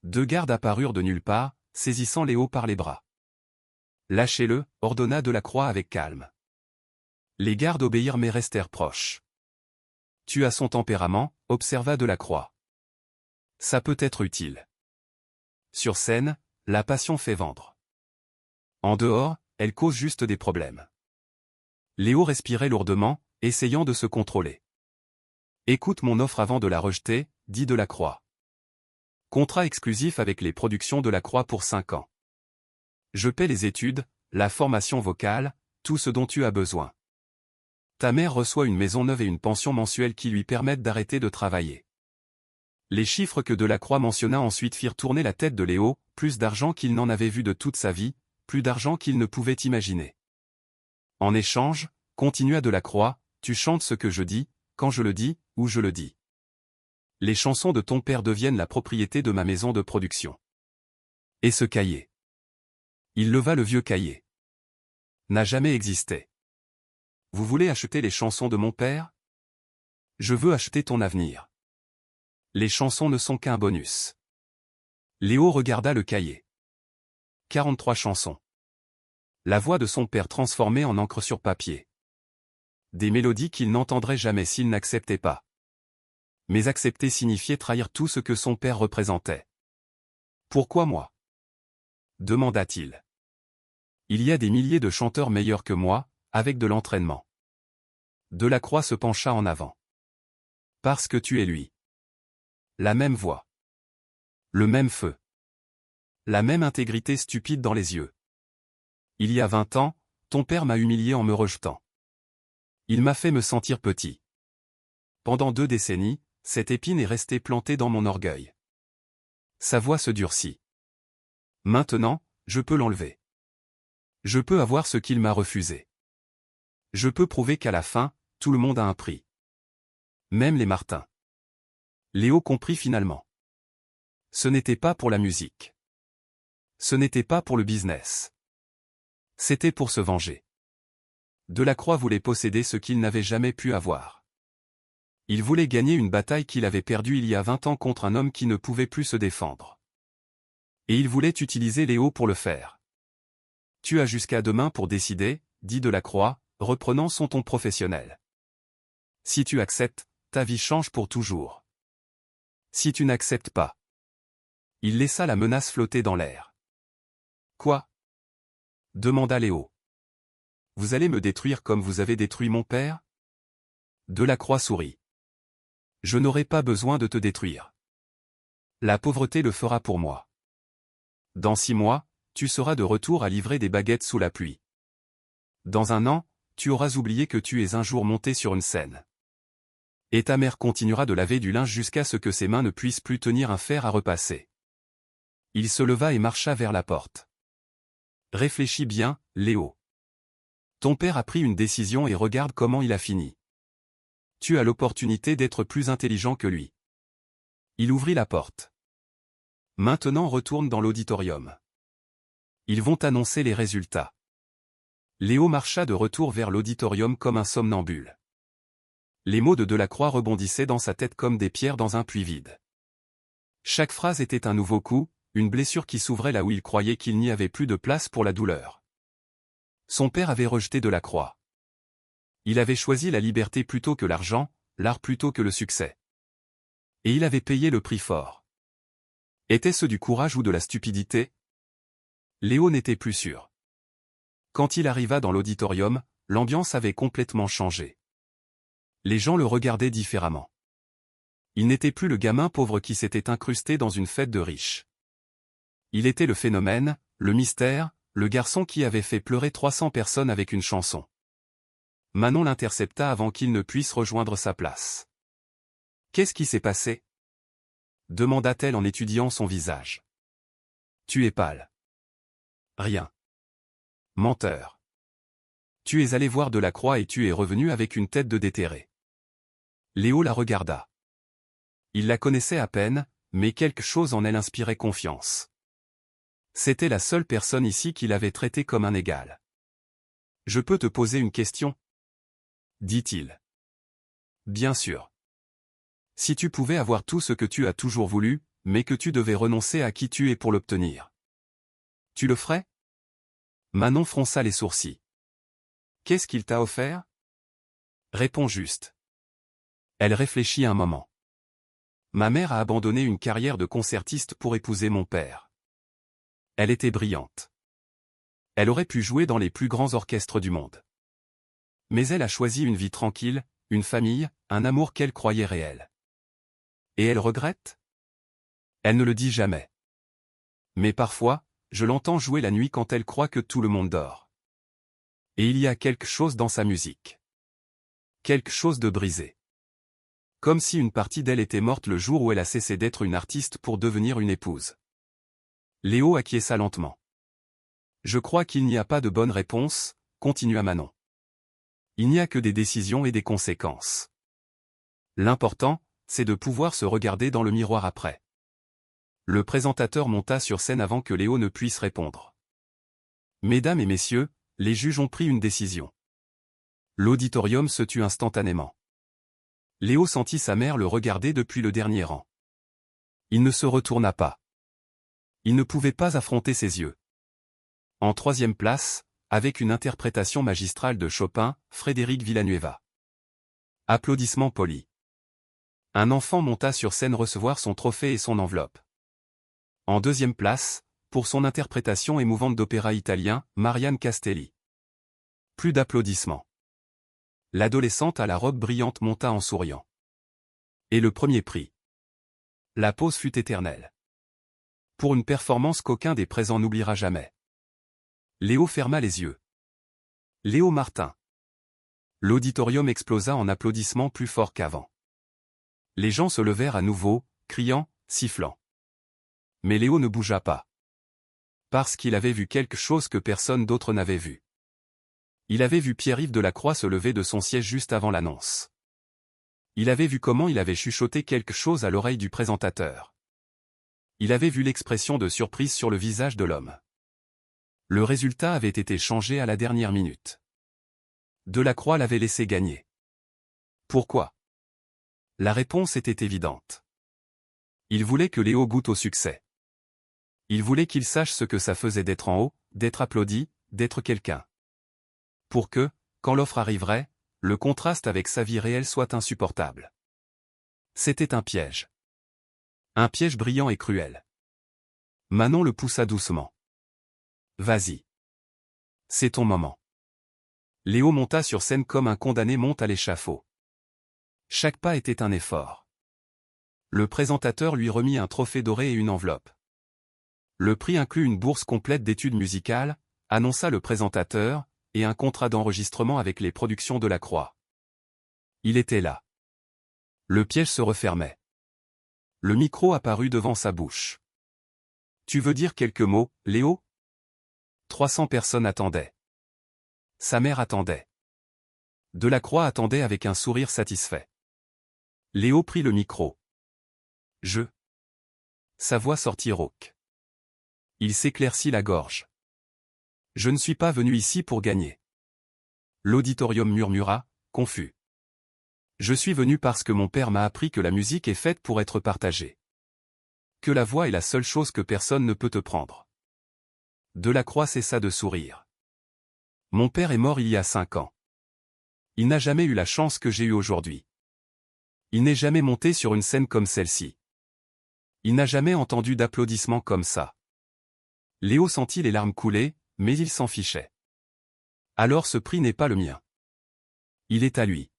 Deux gardes apparurent de nulle part, saisissant Léo par les bras. Lâchez-le, ordonna Delacroix avec calme. Les gardes obéirent mais restèrent proches. Tu as son tempérament, observa Delacroix. Ça peut être utile. Sur scène, la passion fait vendre. En dehors, elle cause juste des problèmes. Léo respirait lourdement, essayant de se contrôler. Écoute mon offre avant de la rejeter, dit Delacroix. Contrat exclusif avec les productions Delacroix pour 5 ans. Je paie les études, la formation vocale, tout ce dont tu as besoin. Ta mère reçoit une maison neuve et une pension mensuelle qui lui permettent d'arrêter de travailler. Les chiffres que Delacroix mentionna ensuite firent tourner la tête de Léo, plus d'argent qu'il n'en avait vu de toute sa vie, plus d'argent qu'il ne pouvait imaginer. En échange, continua Delacroix, tu chantes ce que je dis, quand je le dis, où je le dis. Les chansons de ton père deviennent la propriété de ma maison de production. Et ce cahier. Il leva le vieux cahier. N'a jamais existé. Vous voulez acheter les chansons de mon père? Je veux acheter ton avenir. Les chansons ne sont qu'un bonus. Léo regarda le cahier. 43 chansons. La voix de son père transformée en encre sur papier. Des mélodies qu'il n'entendrait jamais s'il n'acceptait pas. Mais accepter signifiait trahir tout ce que son père représentait. Pourquoi moi? Demanda-t-il. Il y a des milliers de chanteurs meilleurs que moi, avec de l'entraînement. Delacroix se pencha en avant. Parce que tu es lui. La même voix. Le même feu. La même intégrité stupide dans les yeux. Il y a 20 ans, ton père m'a humilié en me rejetant. Il m'a fait me sentir petit. Pendant 2 décennies, cette épine est restée plantée dans mon orgueil. Sa voix se durcit. Maintenant, je peux l'enlever. Je peux avoir ce qu'il m'a refusé. Je peux prouver qu'à la fin, tout le monde a un prix. Même les Martins. Léo comprit finalement. Ce n'était pas pour la musique. Ce n'était pas pour le business. C'était pour se venger. Delacroix voulait posséder ce qu'il n'avait jamais pu avoir. Il voulait gagner une bataille qu'il avait perdue il y a 20 ans contre un homme qui ne pouvait plus se défendre. Et il voulait utiliser Léo pour le faire. Tu as jusqu'à demain pour décider, dit Delacroix, reprenant son ton professionnel. Si tu acceptes, ta vie change pour toujours. Si tu n'acceptes pas. Il laissa la menace flotter dans l'air. Quoi? Demanda Léo. Vous allez me détruire comme vous avez détruit mon père? Delacroix sourit. Je n'aurai pas besoin de te détruire. La pauvreté le fera pour moi. Dans 6 mois, tu seras de retour à livrer des baguettes sous la pluie. Dans 1 an, tu auras oublié que tu es un jour monté sur une scène. Et ta mère continuera de laver du linge jusqu'à ce que ses mains ne puissent plus tenir un fer à repasser. Il se leva et marcha vers la porte. Réfléchis bien, Léo. Ton père a pris une décision et regarde comment il a fini. Tu as l'opportunité d'être plus intelligent que lui. Il ouvrit la porte. Maintenant retourne dans l'auditorium. Ils vont annoncer les résultats. Léo marcha de retour vers l'auditorium comme un somnambule. Les mots de Delacroix rebondissaient dans sa tête comme des pierres dans un puits vide. Chaque phrase était un nouveau coup, une blessure qui s'ouvrait là où il croyait qu'il n'y avait plus de place pour la douleur. Son père avait rejeté Delacroix. Il avait choisi la liberté plutôt que l'argent, l'art plutôt que le succès. Et il avait payé le prix fort. Était-ce du courage ou de la stupidité? Léo n'était plus sûr. Quand il arriva dans l'auditorium, l'ambiance avait complètement changé. Les gens le regardaient différemment. Il n'était plus le gamin pauvre qui s'était incrusté dans une fête de riches. Il était le phénomène, le mystère, le garçon qui avait fait pleurer 300 personnes avec une chanson. Manon l'intercepta avant qu'il ne puisse rejoindre sa place. « Qu'est-ce qui s'est passé ?» demanda-t-elle en étudiant son visage. « Tu es pâle. »« Rien. »« Menteur. »« Tu es allé voir Delacroix et tu es revenu avec une tête de déterré. » Léo la regarda. Il la connaissait à peine, mais quelque chose en elle inspirait confiance. C'était la seule personne ici qui l'avait traité comme un égal. « Je peux te poser une question ?» dit-il. « Bien sûr. Si tu pouvais avoir tout ce que tu as toujours voulu, mais que tu devais renoncer à qui tu es pour l'obtenir, tu le ferais ?» Manon fronça les sourcils. « Qu'est-ce qu'il t'a offert ?» Réponds juste. Elle réfléchit un moment. « Ma mère a abandonné une carrière de concertiste pour épouser mon père. Elle était brillante. Elle aurait pu jouer dans les plus grands orchestres du monde. Mais elle a choisi une vie tranquille, une famille, un amour qu'elle croyait réel. Et elle regrette ? Elle ne le dit jamais. Mais parfois, je l'entends jouer la nuit quand elle croit que tout le monde dort. Et il y a quelque chose dans sa musique. Quelque chose de brisé. Comme si une partie d'elle était morte le jour où elle a cessé d'être une artiste pour devenir une épouse. » Léo acquiesça lentement. « Je crois qu'il n'y a pas de bonne réponse, » continua Manon. « Il n'y a que des décisions et des conséquences. L'important, c'est de pouvoir se regarder dans le miroir après. » Le présentateur monta sur scène avant que Léo ne puisse répondre. « Mesdames et messieurs, les juges ont pris une décision. » L'auditorium se tut instantanément. Léo sentit sa mère le regarder depuis le dernier rang. Il ne se retourna pas. Il ne pouvait pas affronter ses yeux. En troisième place, avec une interprétation magistrale de Chopin, Frédéric Villanueva. Applaudissements polis. Un enfant monta sur scène recevoir son trophée et son enveloppe. En deuxième place, pour son interprétation émouvante d'opéra italien, Marianne Castelli. Plus d'applaudissements. L'adolescente à la robe brillante monta en souriant. Et le premier prix. La pause fut éternelle. Pour une performance qu'aucun des présents n'oubliera jamais. Léo ferma les yeux. Léo Martin. L'auditorium explosa en applaudissements plus forts qu'avant. Les gens se levèrent à nouveau, criant, sifflant. Mais Léo ne bougea pas. Parce qu'il avait vu quelque chose que personne d'autre n'avait vu. Il avait vu Pierre-Yves Delacroix se lever de son siège juste avant l'annonce. Il avait vu comment il avait chuchoté quelque chose à l'oreille du présentateur. Il avait vu l'expression de surprise sur le visage de l'homme. Le résultat avait été changé à la dernière minute. Delacroix l'avait laissé gagner. Pourquoi? La réponse était évidente. Il voulait que Léo goûte au succès. Il voulait qu'il sache ce que ça faisait d'être en haut, d'être applaudi, d'être quelqu'un. Pour que, quand l'offre arriverait, le contraste avec sa vie réelle soit insupportable. C'était un piège. Un piège brillant et cruel. Manon le poussa doucement. Vas-y. C'est ton moment. Léo monta sur scène comme un condamné monte à l'échafaud. Chaque pas était un effort. Le présentateur lui remit un trophée doré et une enveloppe. Le prix inclut une bourse complète d'études musicales, annonça le présentateur, et un contrat d'enregistrement avec les productions Delacroix. Il était là. Le piège se refermait. Le micro apparut devant sa bouche. Tu veux dire quelques mots, Léo? 300 personnes attendaient. Sa mère attendait. Delacroix attendait avec un sourire satisfait. Léo prit le micro. Sa voix sortit rauque. Il s'éclaircit la gorge. Je ne suis pas venu ici pour gagner. L'auditorium murmura, confus. Je suis venu parce que mon père m'a appris que la musique est faite pour être partagée. Que la voix est la seule chose que personne ne peut te prendre. Delacroix cessa de sourire. Mon père est mort il y a 5 ans. Il n'a jamais eu la chance que j'ai eue aujourd'hui. Il n'est jamais monté sur une scène comme celle-ci. Il n'a jamais entendu d'applaudissements comme ça. Léo sentit les larmes couler, mais il s'en fichait. Alors ce prix n'est pas le mien. Il est à lui.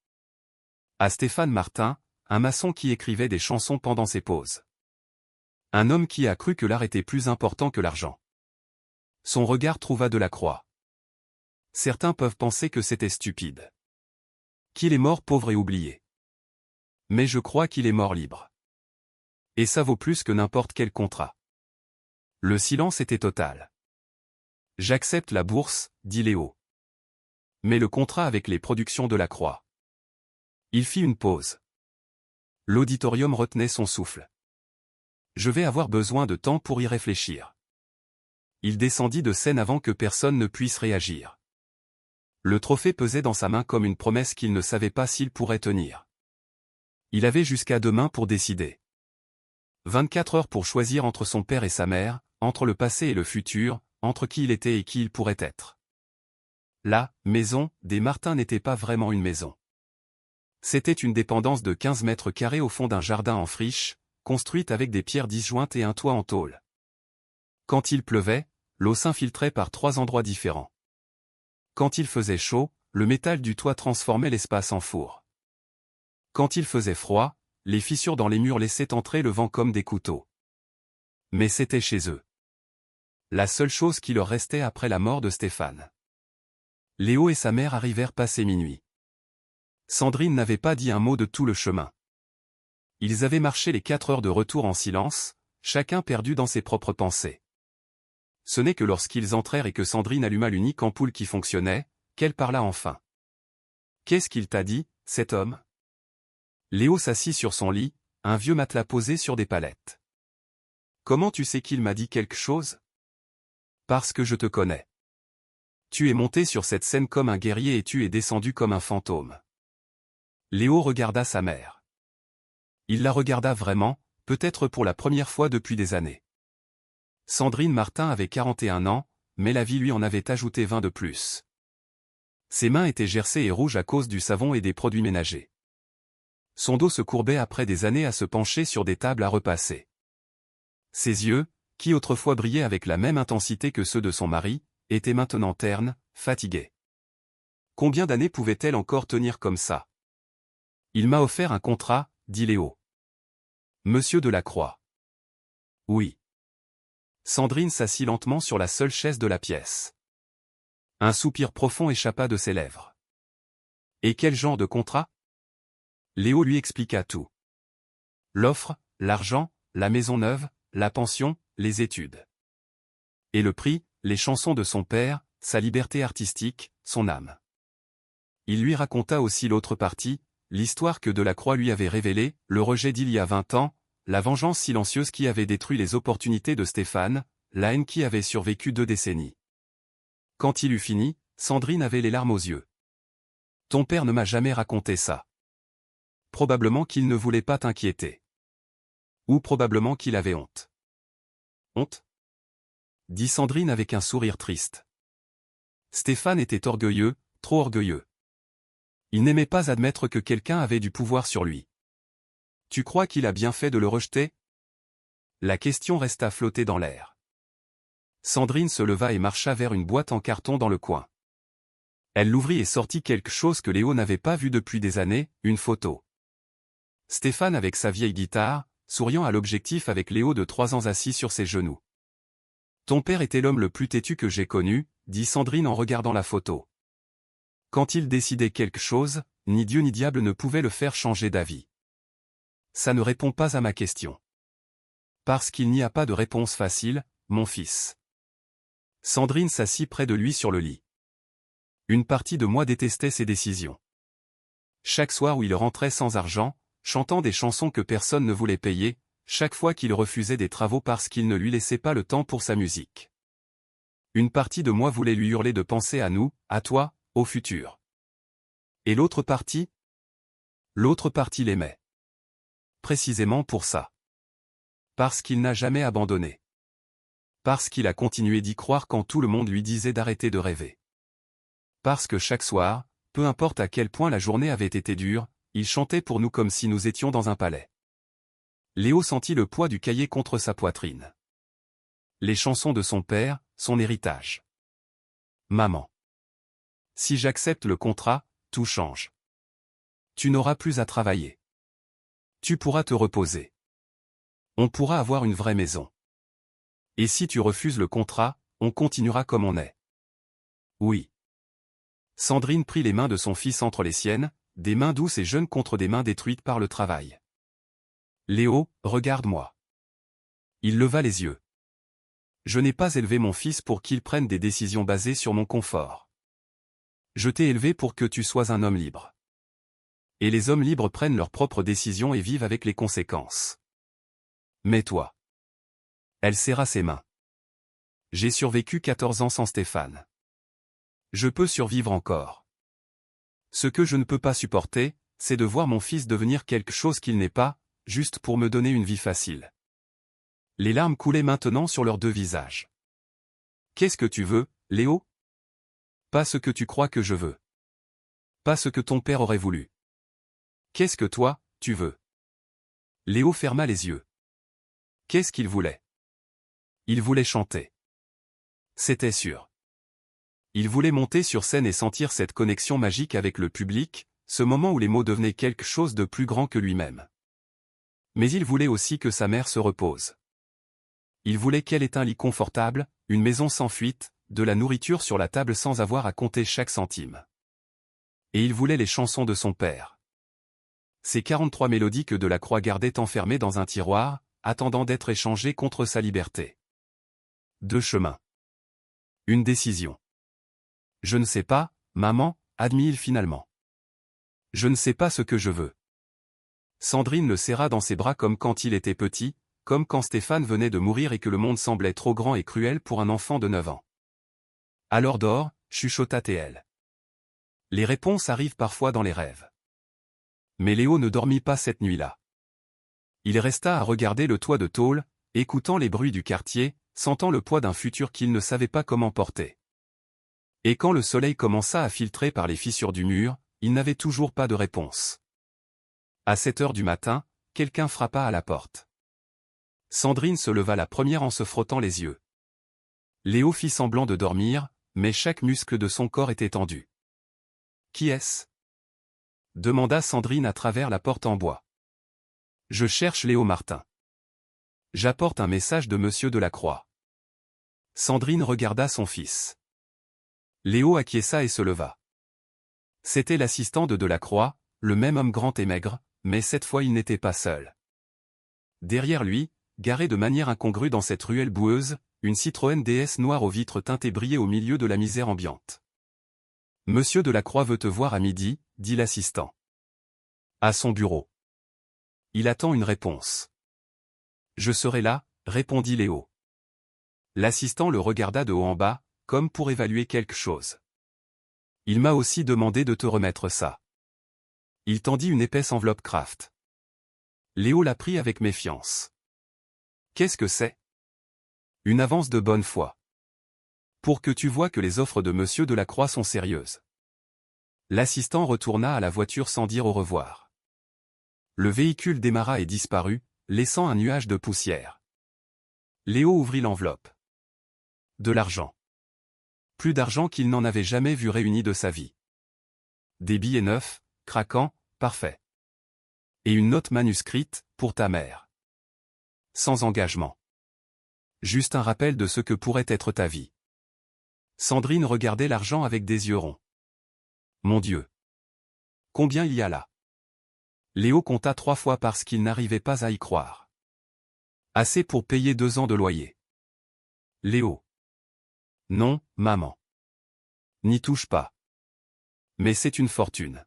À Stéphane Martin, un maçon qui écrivait des chansons pendant ses pauses. Un homme qui a cru que l'art était plus important que l'argent. Son regard trouva Delacroix. Certains peuvent penser que c'était stupide. Qu'il est mort pauvre et oublié. Mais je crois qu'il est mort libre. Et ça vaut plus que n'importe quel contrat. Le silence était total. J'accepte la bourse, dit Léo. Mais le contrat avec les productions Delacroix. Il fit une pause. L'auditorium retenait son souffle. Je vais avoir besoin de temps pour y réfléchir. Il descendit de scène avant que personne ne puisse réagir. Le trophée pesait dans sa main comme une promesse qu'il ne savait pas s'il pourrait tenir. Il avait jusqu'à demain pour décider. 24 heures pour choisir entre son père et sa mère, entre le passé et le futur, entre qui il était et qui il pourrait être. La maison des Martin n'était pas vraiment une maison. C'était une dépendance de 15 mètres carrés au fond d'un jardin en friche, construite avec des pierres disjointes et un toit en tôle. Quand il pleuvait, l'eau s'infiltrait par 3 endroits différents. Quand il faisait chaud, le métal du toit transformait l'espace en four. Quand il faisait froid, les fissures dans les murs laissaient entrer le vent comme des couteaux. Mais c'était chez eux. La seule chose qui leur restait après la mort de Stéphane. Léo et sa mère arrivèrent passer minuit. Sandrine n'avait pas dit un mot de tout le chemin. Ils avaient marché les 4 heures de retour en silence, chacun perdu dans ses propres pensées. Ce n'est que lorsqu'ils entrèrent et que Sandrine alluma l'unique ampoule qui fonctionnait, qu'elle parla enfin. « Qu'est-ce qu'il t'a dit, cet homme ?» Léo s'assit sur son lit, un vieux matelas posé sur des palettes. « Comment tu sais qu'il m'a dit quelque chose ?»« Parce que je te connais. Tu es monté sur cette scène comme un guerrier et tu es descendu comme un fantôme. » Léo regarda sa mère. Il la regarda vraiment, peut-être pour la première fois depuis des années. Sandrine Martin avait 41 ans, mais la vie lui en avait ajouté 20 de plus. Ses mains étaient gercées et rouges à cause du savon et des produits ménagers. Son dos se courbait après des années à se pencher sur des tables à repasser. Ses yeux, qui autrefois brillaient avec la même intensité que ceux de son mari, étaient maintenant ternes, fatigués. Combien d'années pouvait-elle encore tenir comme ça? Il m'a offert un contrat, dit Léo. Monsieur Delacroix. Oui. Sandrine s'assit lentement sur la seule chaise de la pièce. Un soupir profond échappa de ses lèvres. Et quel genre de contrat? Léo lui expliqua tout. L'offre, l'argent, la maison neuve, la pension, les études. Et le prix, les chansons de son père, sa liberté artistique, son âme. Il lui raconta aussi l'autre partie, l'histoire que Delacroix lui avait révélée, le rejet d'il y a 20 ans, la vengeance silencieuse qui avait détruit les opportunités de Stéphane, la haine qui avait survécu 2 décennies. Quand il eut fini, Sandrine avait les larmes aux yeux. « Ton père ne m'a jamais raconté ça. Probablement qu'il ne voulait pas t'inquiéter. Ou probablement qu'il avait honte. » Honte? Dit Sandrine avec un sourire triste. Stéphane était orgueilleux, trop orgueilleux. Il n'aimait pas admettre que quelqu'un avait du pouvoir sur lui. Tu crois qu'il a bien fait de le rejeter? La question resta flotter dans l'air. Sandrine se leva et marcha vers une boîte en carton dans le coin. Elle l'ouvrit et sortit quelque chose que Léo n'avait pas vu depuis des années, une photo. Stéphane avec sa vieille guitare, souriant à l'objectif avec Léo de 3 ans assis sur ses genoux. Ton père était l'homme le plus têtu que j'ai connu, dit Sandrine en regardant la photo. Quand il décidait quelque chose, ni Dieu ni diable ne pouvaient le faire changer d'avis. Ça ne répond pas à ma question. Parce qu'il n'y a pas de réponse facile, mon fils. Sandrine s'assit près de lui sur le lit. Une partie de moi détestait ses décisions. Chaque soir où il rentrait sans argent, chantant des chansons que personne ne voulait payer, chaque fois qu'il refusait des travaux parce qu'il ne lui laissait pas le temps pour sa musique. Une partie de moi voulait lui hurler de penser à nous, à toi, au futur. Et l'autre partie? L'autre partie l'aimait. Précisément pour ça. Parce qu'il n'a jamais abandonné. Parce qu'il a continué d'y croire quand tout le monde lui disait d'arrêter de rêver. Parce que chaque soir, peu importe à quel point la journée avait été dure, il chantait pour nous comme si nous étions dans un palais. Léo sentit le poids du cahier contre sa poitrine. Les chansons de son père, son héritage. Maman. Si j'accepte le contrat, tout change. Tu n'auras plus à travailler. Tu pourras te reposer. On pourra avoir une vraie maison. Et si tu refuses le contrat, on continuera comme on est. Oui. Sandrine prit les mains de son fils entre les siennes, des mains douces et jeunes contre des mains détruites par le travail. Léo, regarde-moi. Il leva les yeux. Je n'ai pas élevé mon fils pour qu'il prenne des décisions basées sur mon confort. Je t'ai élevé pour que tu sois un homme libre. Et les hommes libres prennent leurs propres décisions et vivent avec les conséquences. Mais toi. Elle serra ses mains. J'ai survécu 14 ans sans Stéphane. Je peux survivre encore. Ce que je ne peux pas supporter, c'est de voir mon fils devenir quelque chose qu'il n'est pas, juste pour me donner une vie facile. Les larmes coulaient maintenant sur leurs deux visages. Qu'est-ce que tu veux, Léo? Pas ce que tu crois que je veux. Pas ce que ton père aurait voulu. Qu'est-ce que toi, tu veux? Léo ferma les yeux. Qu'est-ce qu'il voulait? Il voulait chanter. C'était sûr. Il voulait monter sur scène et sentir cette connexion magique avec le public, ce moment où les mots devenaient quelque chose de plus grand que lui-même. Mais il voulait aussi que sa mère se repose. Il voulait qu'elle ait un lit confortable, une maison sans fuite, de la nourriture sur la table sans avoir à compter chaque centime. Et il voulait les chansons de son père. Ces 43 mélodies que Delacroix gardait enfermées dans un tiroir, attendant d'être échangées contre sa liberté. Deux chemins. Une décision. Je ne sais pas, maman, admit-il finalement. Je ne sais pas ce que je veux. Sandrine le serra dans ses bras comme quand il était petit, comme quand Stéphane venait de mourir et que le monde semblait trop grand et cruel pour un enfant de 9 ans. Alors dors, chuchota-t-elle. Les réponses arrivent parfois dans les rêves. Mais Léo ne dormit pas cette nuit-là. Il resta à regarder le toit de tôle, écoutant les bruits du quartier, sentant le poids d'un futur qu'il ne savait pas comment porter. Et quand le soleil commença à filtrer par les fissures du mur, il n'avait toujours pas de réponse. À 7 heures du matin, quelqu'un frappa à la porte. Sandrine se leva la première en se frottant les yeux. Léo fit semblant de dormir, mais chaque muscle de son corps était tendu. « Qui est-ce » demanda Sandrine à travers la porte en bois. « Je cherche Léo Martin. J'apporte un message de Monsieur Delacroix. » Sandrine regarda son fils. Léo acquiesça et se leva. C'était l'assistant de Delacroix, le même homme grand et maigre, mais cette fois il n'était pas seul. Derrière lui, garée de manière incongrue dans cette ruelle boueuse, une Citroën DS noire aux vitres teintées brillait au milieu de la misère ambiante. « Monsieur Delacroix veut te voir à midi, » dit l'assistant. « À son bureau. Il attend une réponse. »« Je serai là, » répondit Léo. L'assistant le regarda de haut en bas, comme pour évaluer quelque chose. « Il m'a aussi demandé de te remettre ça. » Il tendit une épaisse enveloppe Kraft. Léo la prit avec méfiance. « Qu'est-ce que c'est ? » « Une avance de bonne foi. Pour que tu vois que les offres de Monsieur Delacroix sont sérieuses. » L'assistant retourna à la voiture sans dire au revoir. Le véhicule démarra et disparut, laissant un nuage de poussière. Léo ouvrit l'enveloppe. De l'argent. Plus d'argent qu'il n'en avait jamais vu réuni de sa vie. Des billets neufs, craquants, parfaits. Et une note manuscrite, pour ta mère. Sans engagement. Juste un rappel de ce que pourrait être ta vie. Sandrine regardait l'argent avec des yeux ronds. Mon Dieu! Combien il y a là? Léo compta 3 fois parce qu'il n'arrivait pas à y croire. Assez pour payer 2 ans de loyer. Léo. Non, maman. N'y touche pas. Mais c'est une fortune.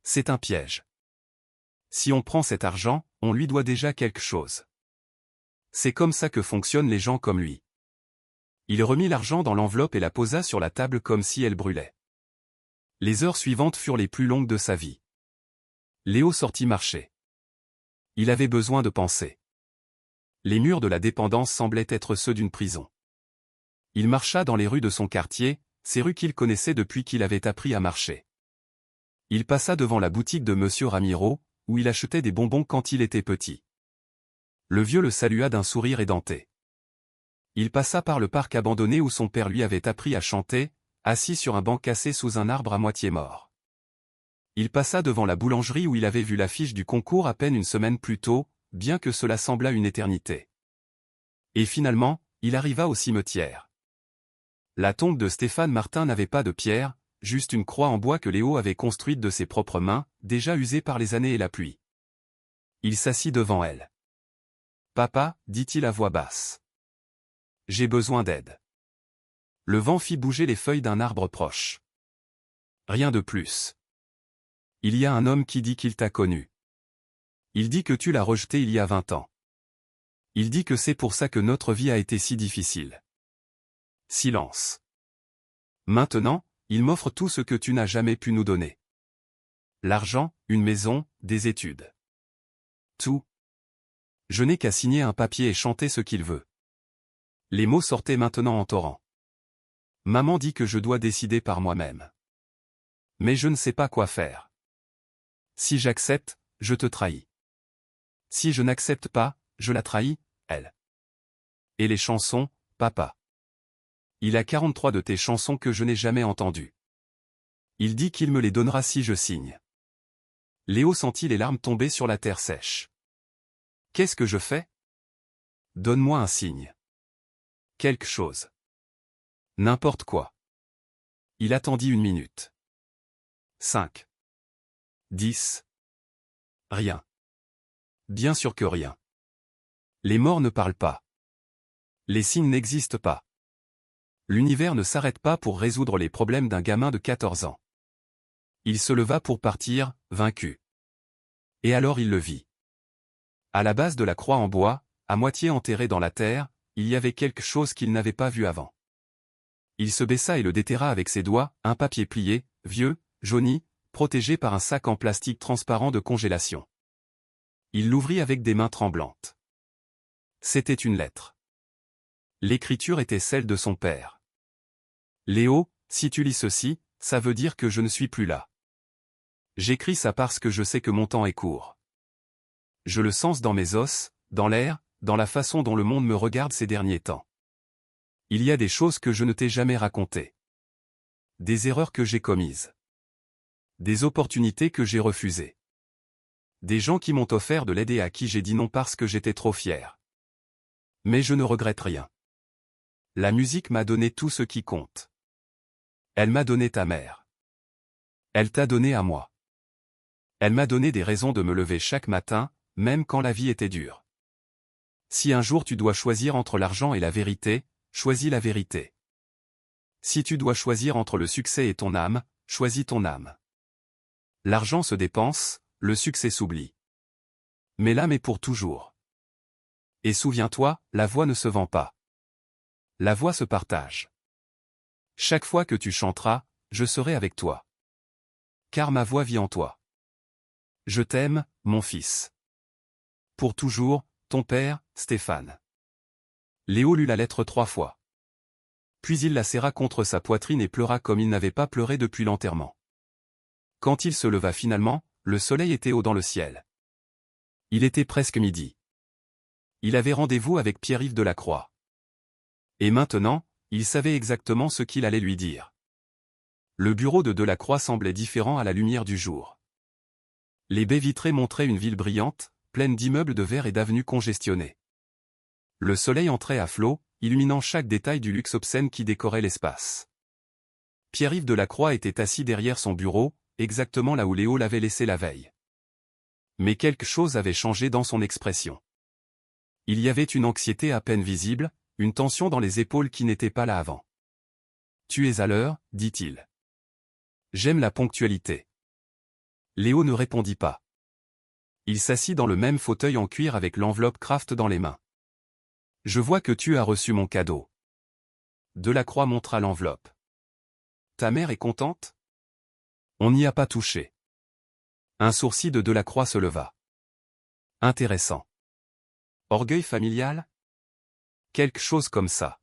C'est un piège. Si on prend cet argent, on lui doit déjà quelque chose. C'est comme ça que fonctionnent les gens comme lui. Il remit l'argent dans l'enveloppe et la posa sur la table comme si elle brûlait. Les heures suivantes furent les plus longues de sa vie. Léo sortit marcher. Il avait besoin de penser. Les murs de la dépendance semblaient être ceux d'une prison. Il marcha dans les rues de son quartier, ces rues qu'il connaissait depuis qu'il avait appris à marcher. Il passa devant la boutique de Monsieur Ramiro, où il achetait des bonbons quand il était petit. Le vieux le salua d'un sourire édenté. Il passa par le parc abandonné où son père lui avait appris à chanter, assis sur un banc cassé sous un arbre à moitié mort. Il passa devant la boulangerie où il avait vu l'affiche du concours à peine une semaine plus tôt, bien que cela semblât une éternité. Et finalement, il arriva au cimetière. La tombe de Stéphane Martin n'avait pas de pierre, juste une croix en bois que Léo avait construite de ses propres mains, déjà usée par les années et la pluie. Il s'assit devant elle. « Papa, dit-il à voix basse. J'ai besoin d'aide. » Le vent fit bouger les feuilles d'un arbre proche. Rien de plus. Il y a un homme qui dit qu'il t'a connu. Il dit que tu l'as rejeté il y a 20 ans. Il dit que c'est pour ça que notre vie a été si difficile. Silence. Maintenant, il m'offre tout ce que tu n'as jamais pu nous donner. L'argent, une maison, des études. Tout. Je n'ai qu'à signer un papier et chanter ce qu'il veut. Les mots sortaient maintenant en torrent. Maman dit que je dois décider par moi-même. Mais je ne sais pas quoi faire. Si j'accepte, je te trahis. Si je n'accepte pas, je la trahis, elle. Et les chansons, papa. Il a 43 de tes chansons que je n'ai jamais entendues. Il dit qu'il me les donnera si je signe. Léo sentit les larmes tomber sur la terre sèche. Qu'est-ce que je fais? Donne-moi un signe. Quelque chose. N'importe quoi. Il attendit 1 minute. 5. 10. Rien. Bien sûr que rien. Les morts ne parlent pas. Les signes n'existent pas. L'univers ne s'arrête pas pour résoudre les problèmes d'un gamin de 14 ans. Il se leva pour partir, vaincu. Et alors il le vit. À la base de la croix en bois, à moitié enterrée dans la terre, il y avait quelque chose qu'il n'avait pas vu avant. Il se baissa et le déterra avec ses doigts, un papier plié, vieux, jauni, protégé par un sac en plastique transparent de congélation. Il l'ouvrit avec des mains tremblantes. C'était une lettre. L'écriture était celle de son père. Léo, si tu lis ceci, ça veut dire que je ne suis plus là. J'écris ça parce que je sais que mon temps est court. Je le sens dans mes os, dans l'air, dans la façon dont le monde me regarde ces derniers temps. Il y a des choses que je ne t'ai jamais racontées. Des erreurs que j'ai commises. Des opportunités que j'ai refusées. Des gens qui m'ont offert de l'aide et à qui j'ai dit non parce que j'étais trop fier. Mais je ne regrette rien. La musique m'a donné tout ce qui compte. Elle m'a donné ta mère. Elle t'a donné à moi. Elle m'a donné des raisons de me lever chaque matin, même quand la vie était dure. Si un jour tu dois choisir entre l'argent et la vérité, choisis la vérité. Si tu dois choisir entre le succès et ton âme, choisis ton âme. L'argent se dépense, le succès s'oublie. Mais l'âme est pour toujours. Et souviens-toi, la voix ne se vend pas. La voix se partage. Chaque fois que tu chanteras, je serai avec toi. Car ma voix vit en toi. Je t'aime, mon fils. Pour toujours, ton père, Stéphane. Léo lut la lettre 3 fois. Puis il la serra contre sa poitrine et pleura comme il n'avait pas pleuré depuis l'enterrement. Quand il se leva finalement, le soleil était haut dans le ciel. Il était presque midi. Il avait rendez-vous avec Pierre-Yves Delacroix. Et maintenant, il savait exactement ce qu'il allait lui dire. Le bureau de Delacroix semblait différent à la lumière du jour. Les baies vitrées montraient une ville brillante, pleine d'immeubles de verre et d'avenues congestionnées. Le soleil entrait à flots, illuminant chaque détail du luxe obscène qui décorait l'espace. Pierre-Yves Delacroix était assis derrière son bureau, exactement là où Léo l'avait laissé la veille. Mais quelque chose avait changé dans son expression. Il y avait une anxiété à peine visible, une tension dans les épaules qui n'était pas là avant. « Tu es à l'heure, dit-il. J'aime la ponctualité. » Léo ne répondit pas. Il s'assit dans le même fauteuil en cuir avec l'enveloppe Kraft dans les mains. « Je vois que tu as reçu mon cadeau. » Delacroix montra l'enveloppe. « Ta mère est contente ? » On n'y a pas touché. Un sourcil de Delacroix se leva. « Intéressant. Orgueil familial ? Quelque chose comme ça. »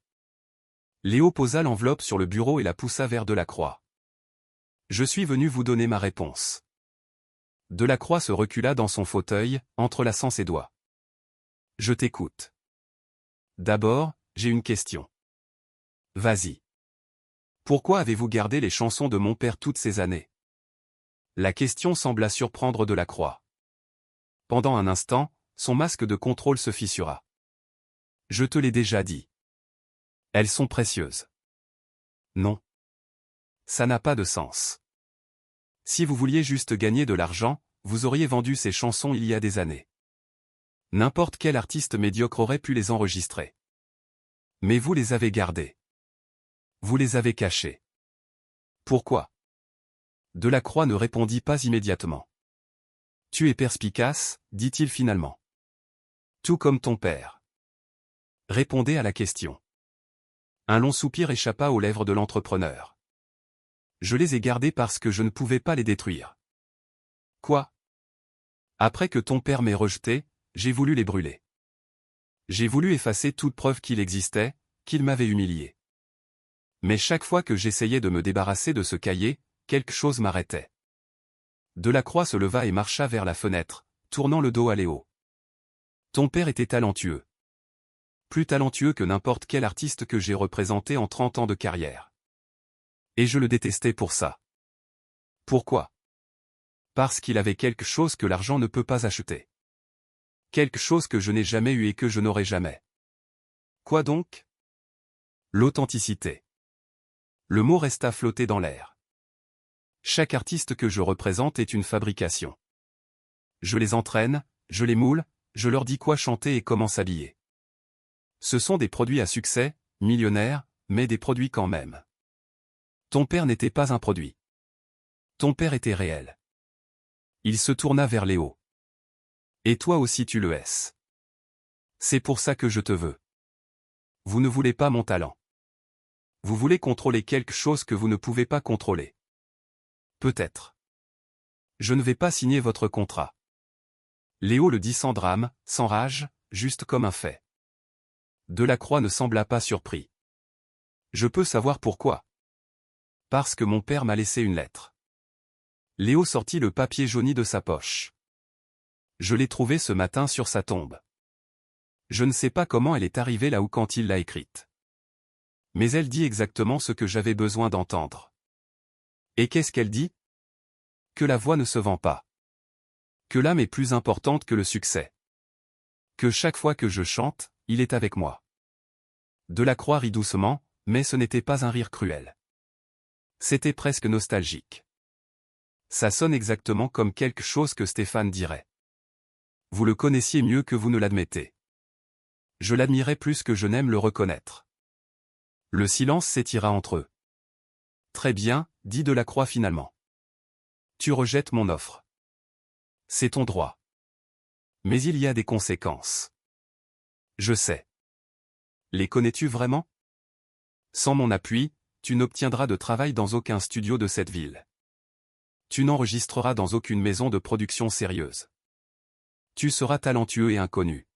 Léo posa l'enveloppe sur le bureau et la poussa vers Delacroix. « Je suis venu vous donner ma réponse. » Delacroix se recula dans son fauteuil, entrelaçant ses doigts. « Je t'écoute. D'abord, j'ai une question. » « Vas-y. Pourquoi avez-vous gardé les chansons de mon père toutes ces années ?» La question sembla surprendre Delacroix. Pendant un instant, son masque de contrôle se fissura. « Je te l'ai déjà dit. Elles sont précieuses. » « Non. Ça n'a pas de sens. Si vous vouliez juste gagner de l'argent, vous auriez vendu ces chansons il y a des années. N'importe quel artiste médiocre aurait pu les enregistrer. Mais vous les avez gardées. Vous les avez cachées. Pourquoi ? Delacroix ne répondit pas immédiatement. Tu es perspicace, dit-il finalement. Tout comme ton père. Répondez à la question. Un long soupir échappa aux lèvres de l'entrepreneur. Je les ai gardés parce que je ne pouvais pas les détruire. Quoi? Après que ton père m'ait rejeté, j'ai voulu les brûler. J'ai voulu effacer toute preuve qu'il existait, qu'il m'avait humilié. Mais chaque fois que j'essayais de me débarrasser de ce cahier, quelque chose m'arrêtait. Delacroix se leva et marcha vers la fenêtre, tournant le dos à Léo. Ton père était talentueux. Plus talentueux que n'importe quel artiste que j'ai représenté en 30 ans de carrière. Et je le détestais pour ça. Pourquoi? Parce qu'il avait quelque chose que l'argent ne peut pas acheter. Quelque chose que je n'ai jamais eu et que je n'aurai jamais. Quoi donc? L'authenticité. Le mot resta flotter dans l'air. Chaque artiste que je représente est une fabrication. Je les entraîne, je les moule, je leur dis quoi chanter et comment s'habiller. Ce sont des produits à succès, millionnaires, mais des produits quand même. Ton père n'était pas un produit. Ton père était réel. Il se tourna vers Léo. Et toi aussi tu le es. C'est pour ça que je te veux. Vous ne voulez pas mon talent. Vous voulez contrôler quelque chose que vous ne pouvez pas contrôler. Peut-être. Je ne vais pas signer votre contrat. Léo le dit sans drame, sans rage, juste comme un fait. Delacroix ne sembla pas surpris. Je peux savoir pourquoi. Parce que mon père m'a laissé une lettre. Léo sortit le papier jauni de sa poche. Je l'ai trouvée ce matin sur sa tombe. Je ne sais pas comment elle est arrivée là ou quand il l'a écrite. Mais elle dit exactement ce que j'avais besoin d'entendre. Et qu'est-ce qu'elle dit? Que la voix ne se vend pas. Que l'âme est plus importante que le succès. Que chaque fois que je chante, il est avec moi. Delacroix rit doucement, mais ce n'était pas un rire cruel. C'était presque nostalgique. Ça sonne exactement comme quelque chose que Stéphane dirait. Vous le connaissiez mieux que vous ne l'admettez. Je l'admirais plus que je n'aime le reconnaître. Le silence s'étira entre eux. Très bien, dit Delacroix finalement. Tu rejettes mon offre. C'est ton droit. Mais il y a des conséquences. Je sais. Les connais-tu vraiment? Sans mon appui, tu n'obtiendras de travail dans aucun studio de cette ville. Tu n'enregistreras dans aucune maison de production sérieuse. Tu seras talentueux et inconnu.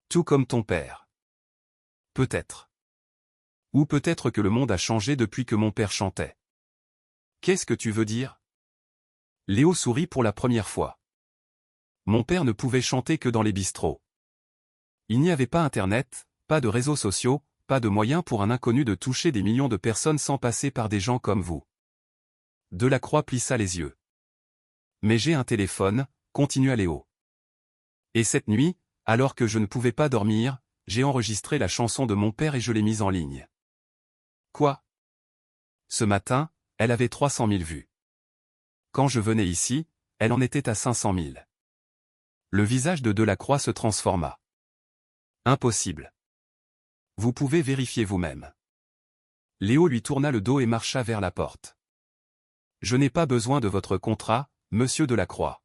Tout comme ton père. Peut-être. Ou peut-être que le monde a changé depuis que mon père chantait. Qu'est-ce que tu veux dire? Léo sourit pour la première fois. Mon père ne pouvait chanter que dans les bistrots. Il n'y avait pas Internet, pas de réseaux sociaux, pas de moyen pour un inconnu de toucher des millions de personnes sans passer par des gens comme vous. Delacroix plissa les yeux. Mais j'ai un téléphone, continua Léo. Et cette nuit, alors que je ne pouvais pas dormir, j'ai enregistré la chanson de mon père et je l'ai mise en ligne. Quoi? Ce matin, elle avait 300 000 vues. Quand je venais ici, elle en était à 500 000. Le visage de Delacroix se transforma. Impossible. Vous pouvez vérifier vous-même. Léo lui tourna le dos et marcha vers la porte. Je n'ai pas besoin de votre contrat, monsieur Delacroix.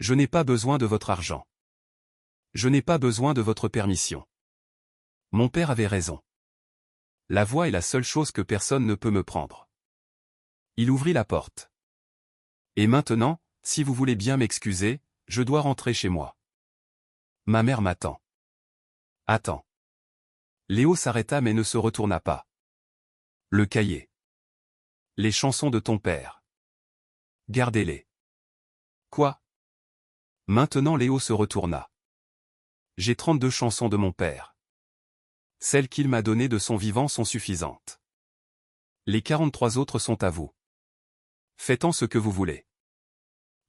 Je n'ai pas besoin de votre argent. Je n'ai pas besoin de votre permission. Mon père avait raison. La voix est la seule chose que personne ne peut me prendre. Il ouvrit la porte. Et maintenant, si vous voulez bien m'excuser, je dois rentrer chez moi. Ma mère m'attend. Attends. Léo s'arrêta mais ne se retourna pas. Le cahier. Les chansons de ton père. Gardez-les. Quoi? Maintenant Léo se retourna. J'ai 32 chansons de mon père. Celles qu'il m'a données de son vivant sont suffisantes. Les 43 autres sont à vous. Faites-en ce que vous voulez.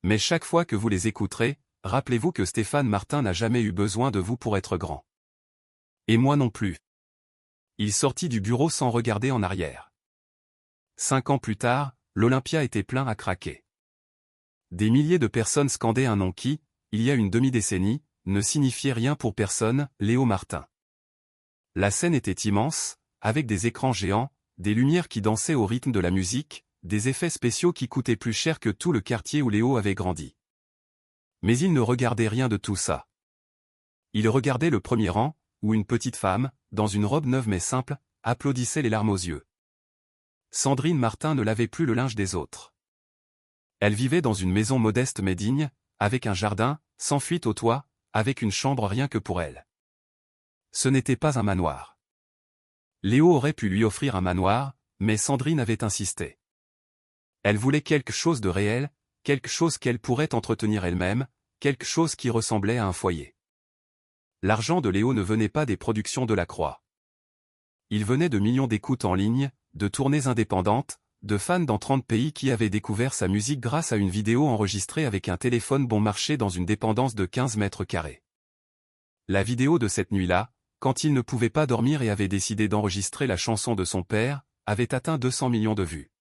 Mais chaque fois que vous les écouterez, rappelez-vous que Stéphane Martin n'a jamais eu besoin de vous pour être grand. Et moi non plus. Il sortit du bureau sans regarder en arrière. 5 ans plus tard, l'Olympia était plein à craquer. Des milliers de personnes scandaient un nom qui, il y a une demi-décennie, ne signifiait rien pour personne, Léo Martin. La scène était immense, avec des écrans géants, des lumières qui dansaient au rythme de la musique, des effets spéciaux qui coûtaient plus cher que tout le quartier où Léo avait grandi. Mais il ne regardait rien de tout ça. Il regardait le premier rang, où une petite femme, dans une robe neuve mais simple, applaudissait les larmes aux yeux. Sandrine Martin ne lavait plus le linge des autres. Elle vivait dans une maison modeste mais digne, avec un jardin, sans fuite au toit, avec une chambre rien que pour elle. Ce n'était pas un manoir. Léo aurait pu lui offrir un manoir, mais Sandrine avait insisté. Elle voulait quelque chose de réel, quelque chose qu'elle pourrait entretenir elle-même, quelque chose qui ressemblait à un foyer. L'argent de Léo ne venait pas des productions de la Croix. Il venait de millions d'écoutes en ligne, de tournées indépendantes, de fans dans 30 pays qui avaient découvert sa musique grâce à une vidéo enregistrée avec un téléphone bon marché dans une dépendance de 15 mètres carrés. La vidéo de cette nuit-là, quand il ne pouvait pas dormir et avait décidé d'enregistrer la chanson de son père, avait atteint 200 millions de vues.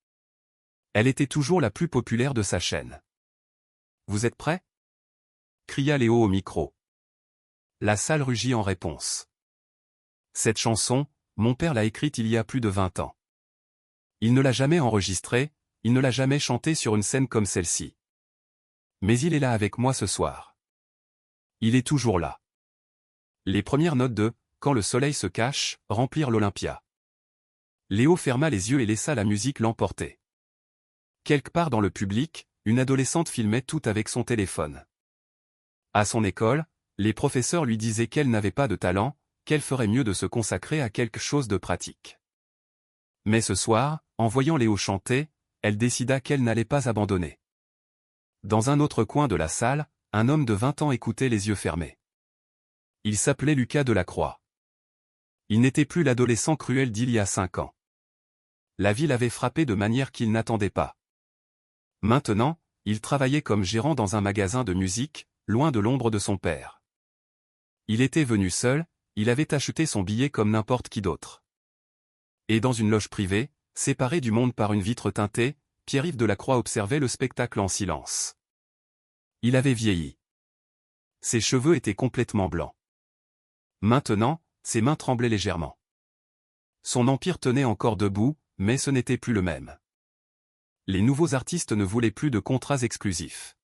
Elle était toujours la plus populaire de sa chaîne. « Vous êtes prêts ?» cria Léo au micro. La salle rugit en réponse. Cette chanson, mon père l'a écrite il y a plus de 20 ans. Il ne l'a jamais enregistrée, il ne l'a jamais chantée sur une scène comme celle-ci. Mais il est là avec moi ce soir. Il est toujours là. Les premières notes de « Quand le soleil se cache » remplirent l'Olympia. Léo ferma les yeux et laissa la musique l'emporter. Quelque part dans le public, une adolescente filmait tout avec son téléphone. À son école, les professeurs lui disaient qu'elle n'avait pas de talent, qu'elle ferait mieux de se consacrer à quelque chose de pratique. Mais ce soir, en voyant Léo chanter, elle décida qu'elle n'allait pas abandonner. Dans un autre coin de la salle, un homme de 20 ans écoutait les yeux fermés. Il s'appelait Lucas Delacroix. Il n'était plus l'adolescent cruel d'il y a 5 ans. La vie l'avait frappé de manière qu'il n'attendait pas. Maintenant, il travaillait comme gérant dans un magasin de musique, loin de l'ombre de son père. Il était venu seul, il avait acheté son billet comme n'importe qui d'autre. Et dans une loge privée, séparée du monde par une vitre teintée, Pierre-Yves Delacroix observait le spectacle en silence. Il avait vieilli. Ses cheveux étaient complètement blancs. Maintenant, ses mains tremblaient légèrement. Son empire tenait encore debout, mais ce n'était plus le même. Les nouveaux artistes ne voulaient plus de contrats exclusifs.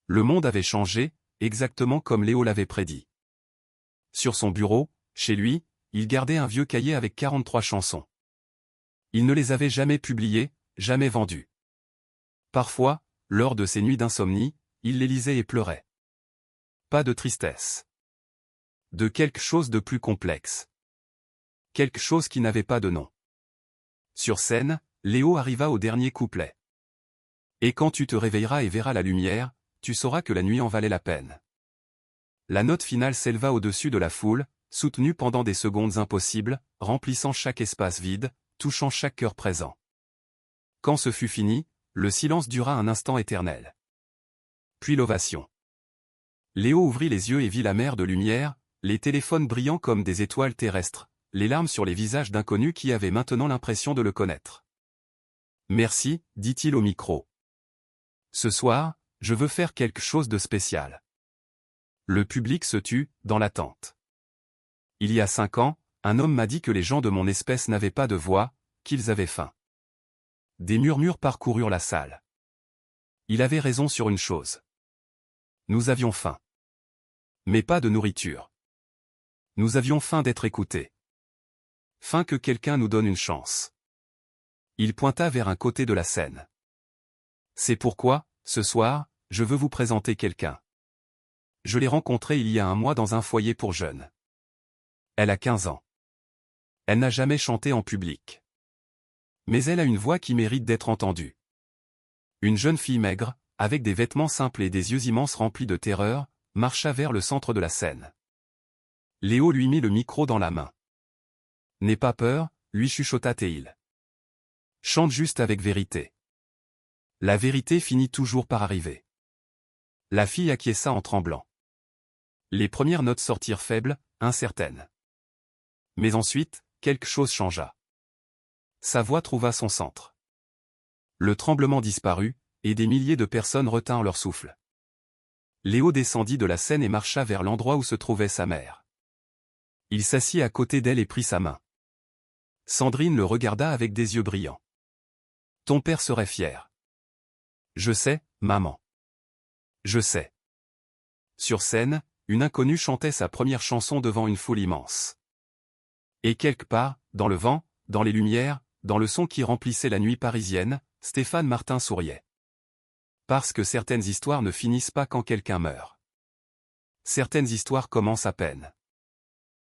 Le monde avait changé, exactement comme Léo l'avait prédit. Sur son bureau, chez lui, il gardait un vieux cahier avec 43 chansons. Il ne les avait jamais publiées, jamais vendues. Parfois, lors de ses nuits d'insomnie, il les lisait et pleurait. Pas de tristesse. De quelque chose de plus complexe. Quelque chose qui n'avait pas de nom. Sur scène, Léo arriva au dernier couplet. Et quand tu te réveilleras et verras la lumière, tu sauras que la nuit en valait la peine. La note finale s'éleva au-dessus de la foule, soutenue pendant des secondes impossibles, remplissant chaque espace vide, touchant chaque cœur présent. Quand ce fut fini, le silence dura un instant éternel. Puis l'ovation. Léo ouvrit les yeux et vit la mer de lumière, les téléphones brillants comme des étoiles terrestres, les larmes sur les visages d'inconnus qui avaient maintenant l'impression de le connaître. « Merci, dit-il au micro. Ce soir, je veux faire quelque chose de spécial. » Le public se tut, dans l'attente. Il y a 5 ans, un homme m'a dit que les gens de mon espèce n'avaient pas de voix, qu'ils avaient faim. Des murmures parcoururent la salle. Il avait raison sur une chose. Nous avions faim. Mais pas de nourriture. Nous avions faim d'être écoutés. Faim que quelqu'un nous donne une chance. Il pointa vers un côté de la scène. C'est pourquoi, ce soir, je veux vous présenter quelqu'un. Je l'ai rencontrée il y a un mois dans un foyer pour jeunes. Elle a 15 ans. Elle n'a jamais chanté en public. Mais elle a une voix qui mérite d'être entendue. Une jeune fille maigre, avec des vêtements simples et des yeux immenses remplis de terreur, marcha vers le centre de la scène. Léo lui mit le micro dans la main. « N'aie pas peur, lui chuchota Théil. Chante juste avec vérité. » La vérité finit toujours par arriver. La fille acquiesça en tremblant. Les premières notes sortirent faibles, incertaines. Mais ensuite, quelque chose changea. Sa voix trouva son centre. Le tremblement disparut, et des milliers de personnes retinrent leur souffle. Léo descendit de la scène et marcha vers l'endroit où se trouvait sa mère. Il s'assit à côté d'elle et prit sa main. Sandrine le regarda avec des yeux brillants. « Ton père serait fier. Je sais, maman. Je sais. Sur scène, une inconnue chantait sa première chanson devant une foule immense. Et quelque part, dans le vent, dans les lumières, dans le son qui remplissait la nuit parisienne, Stéphane Martin souriait. Parce que certaines histoires ne finissent pas quand quelqu'un meurt. Certaines histoires commencent à peine.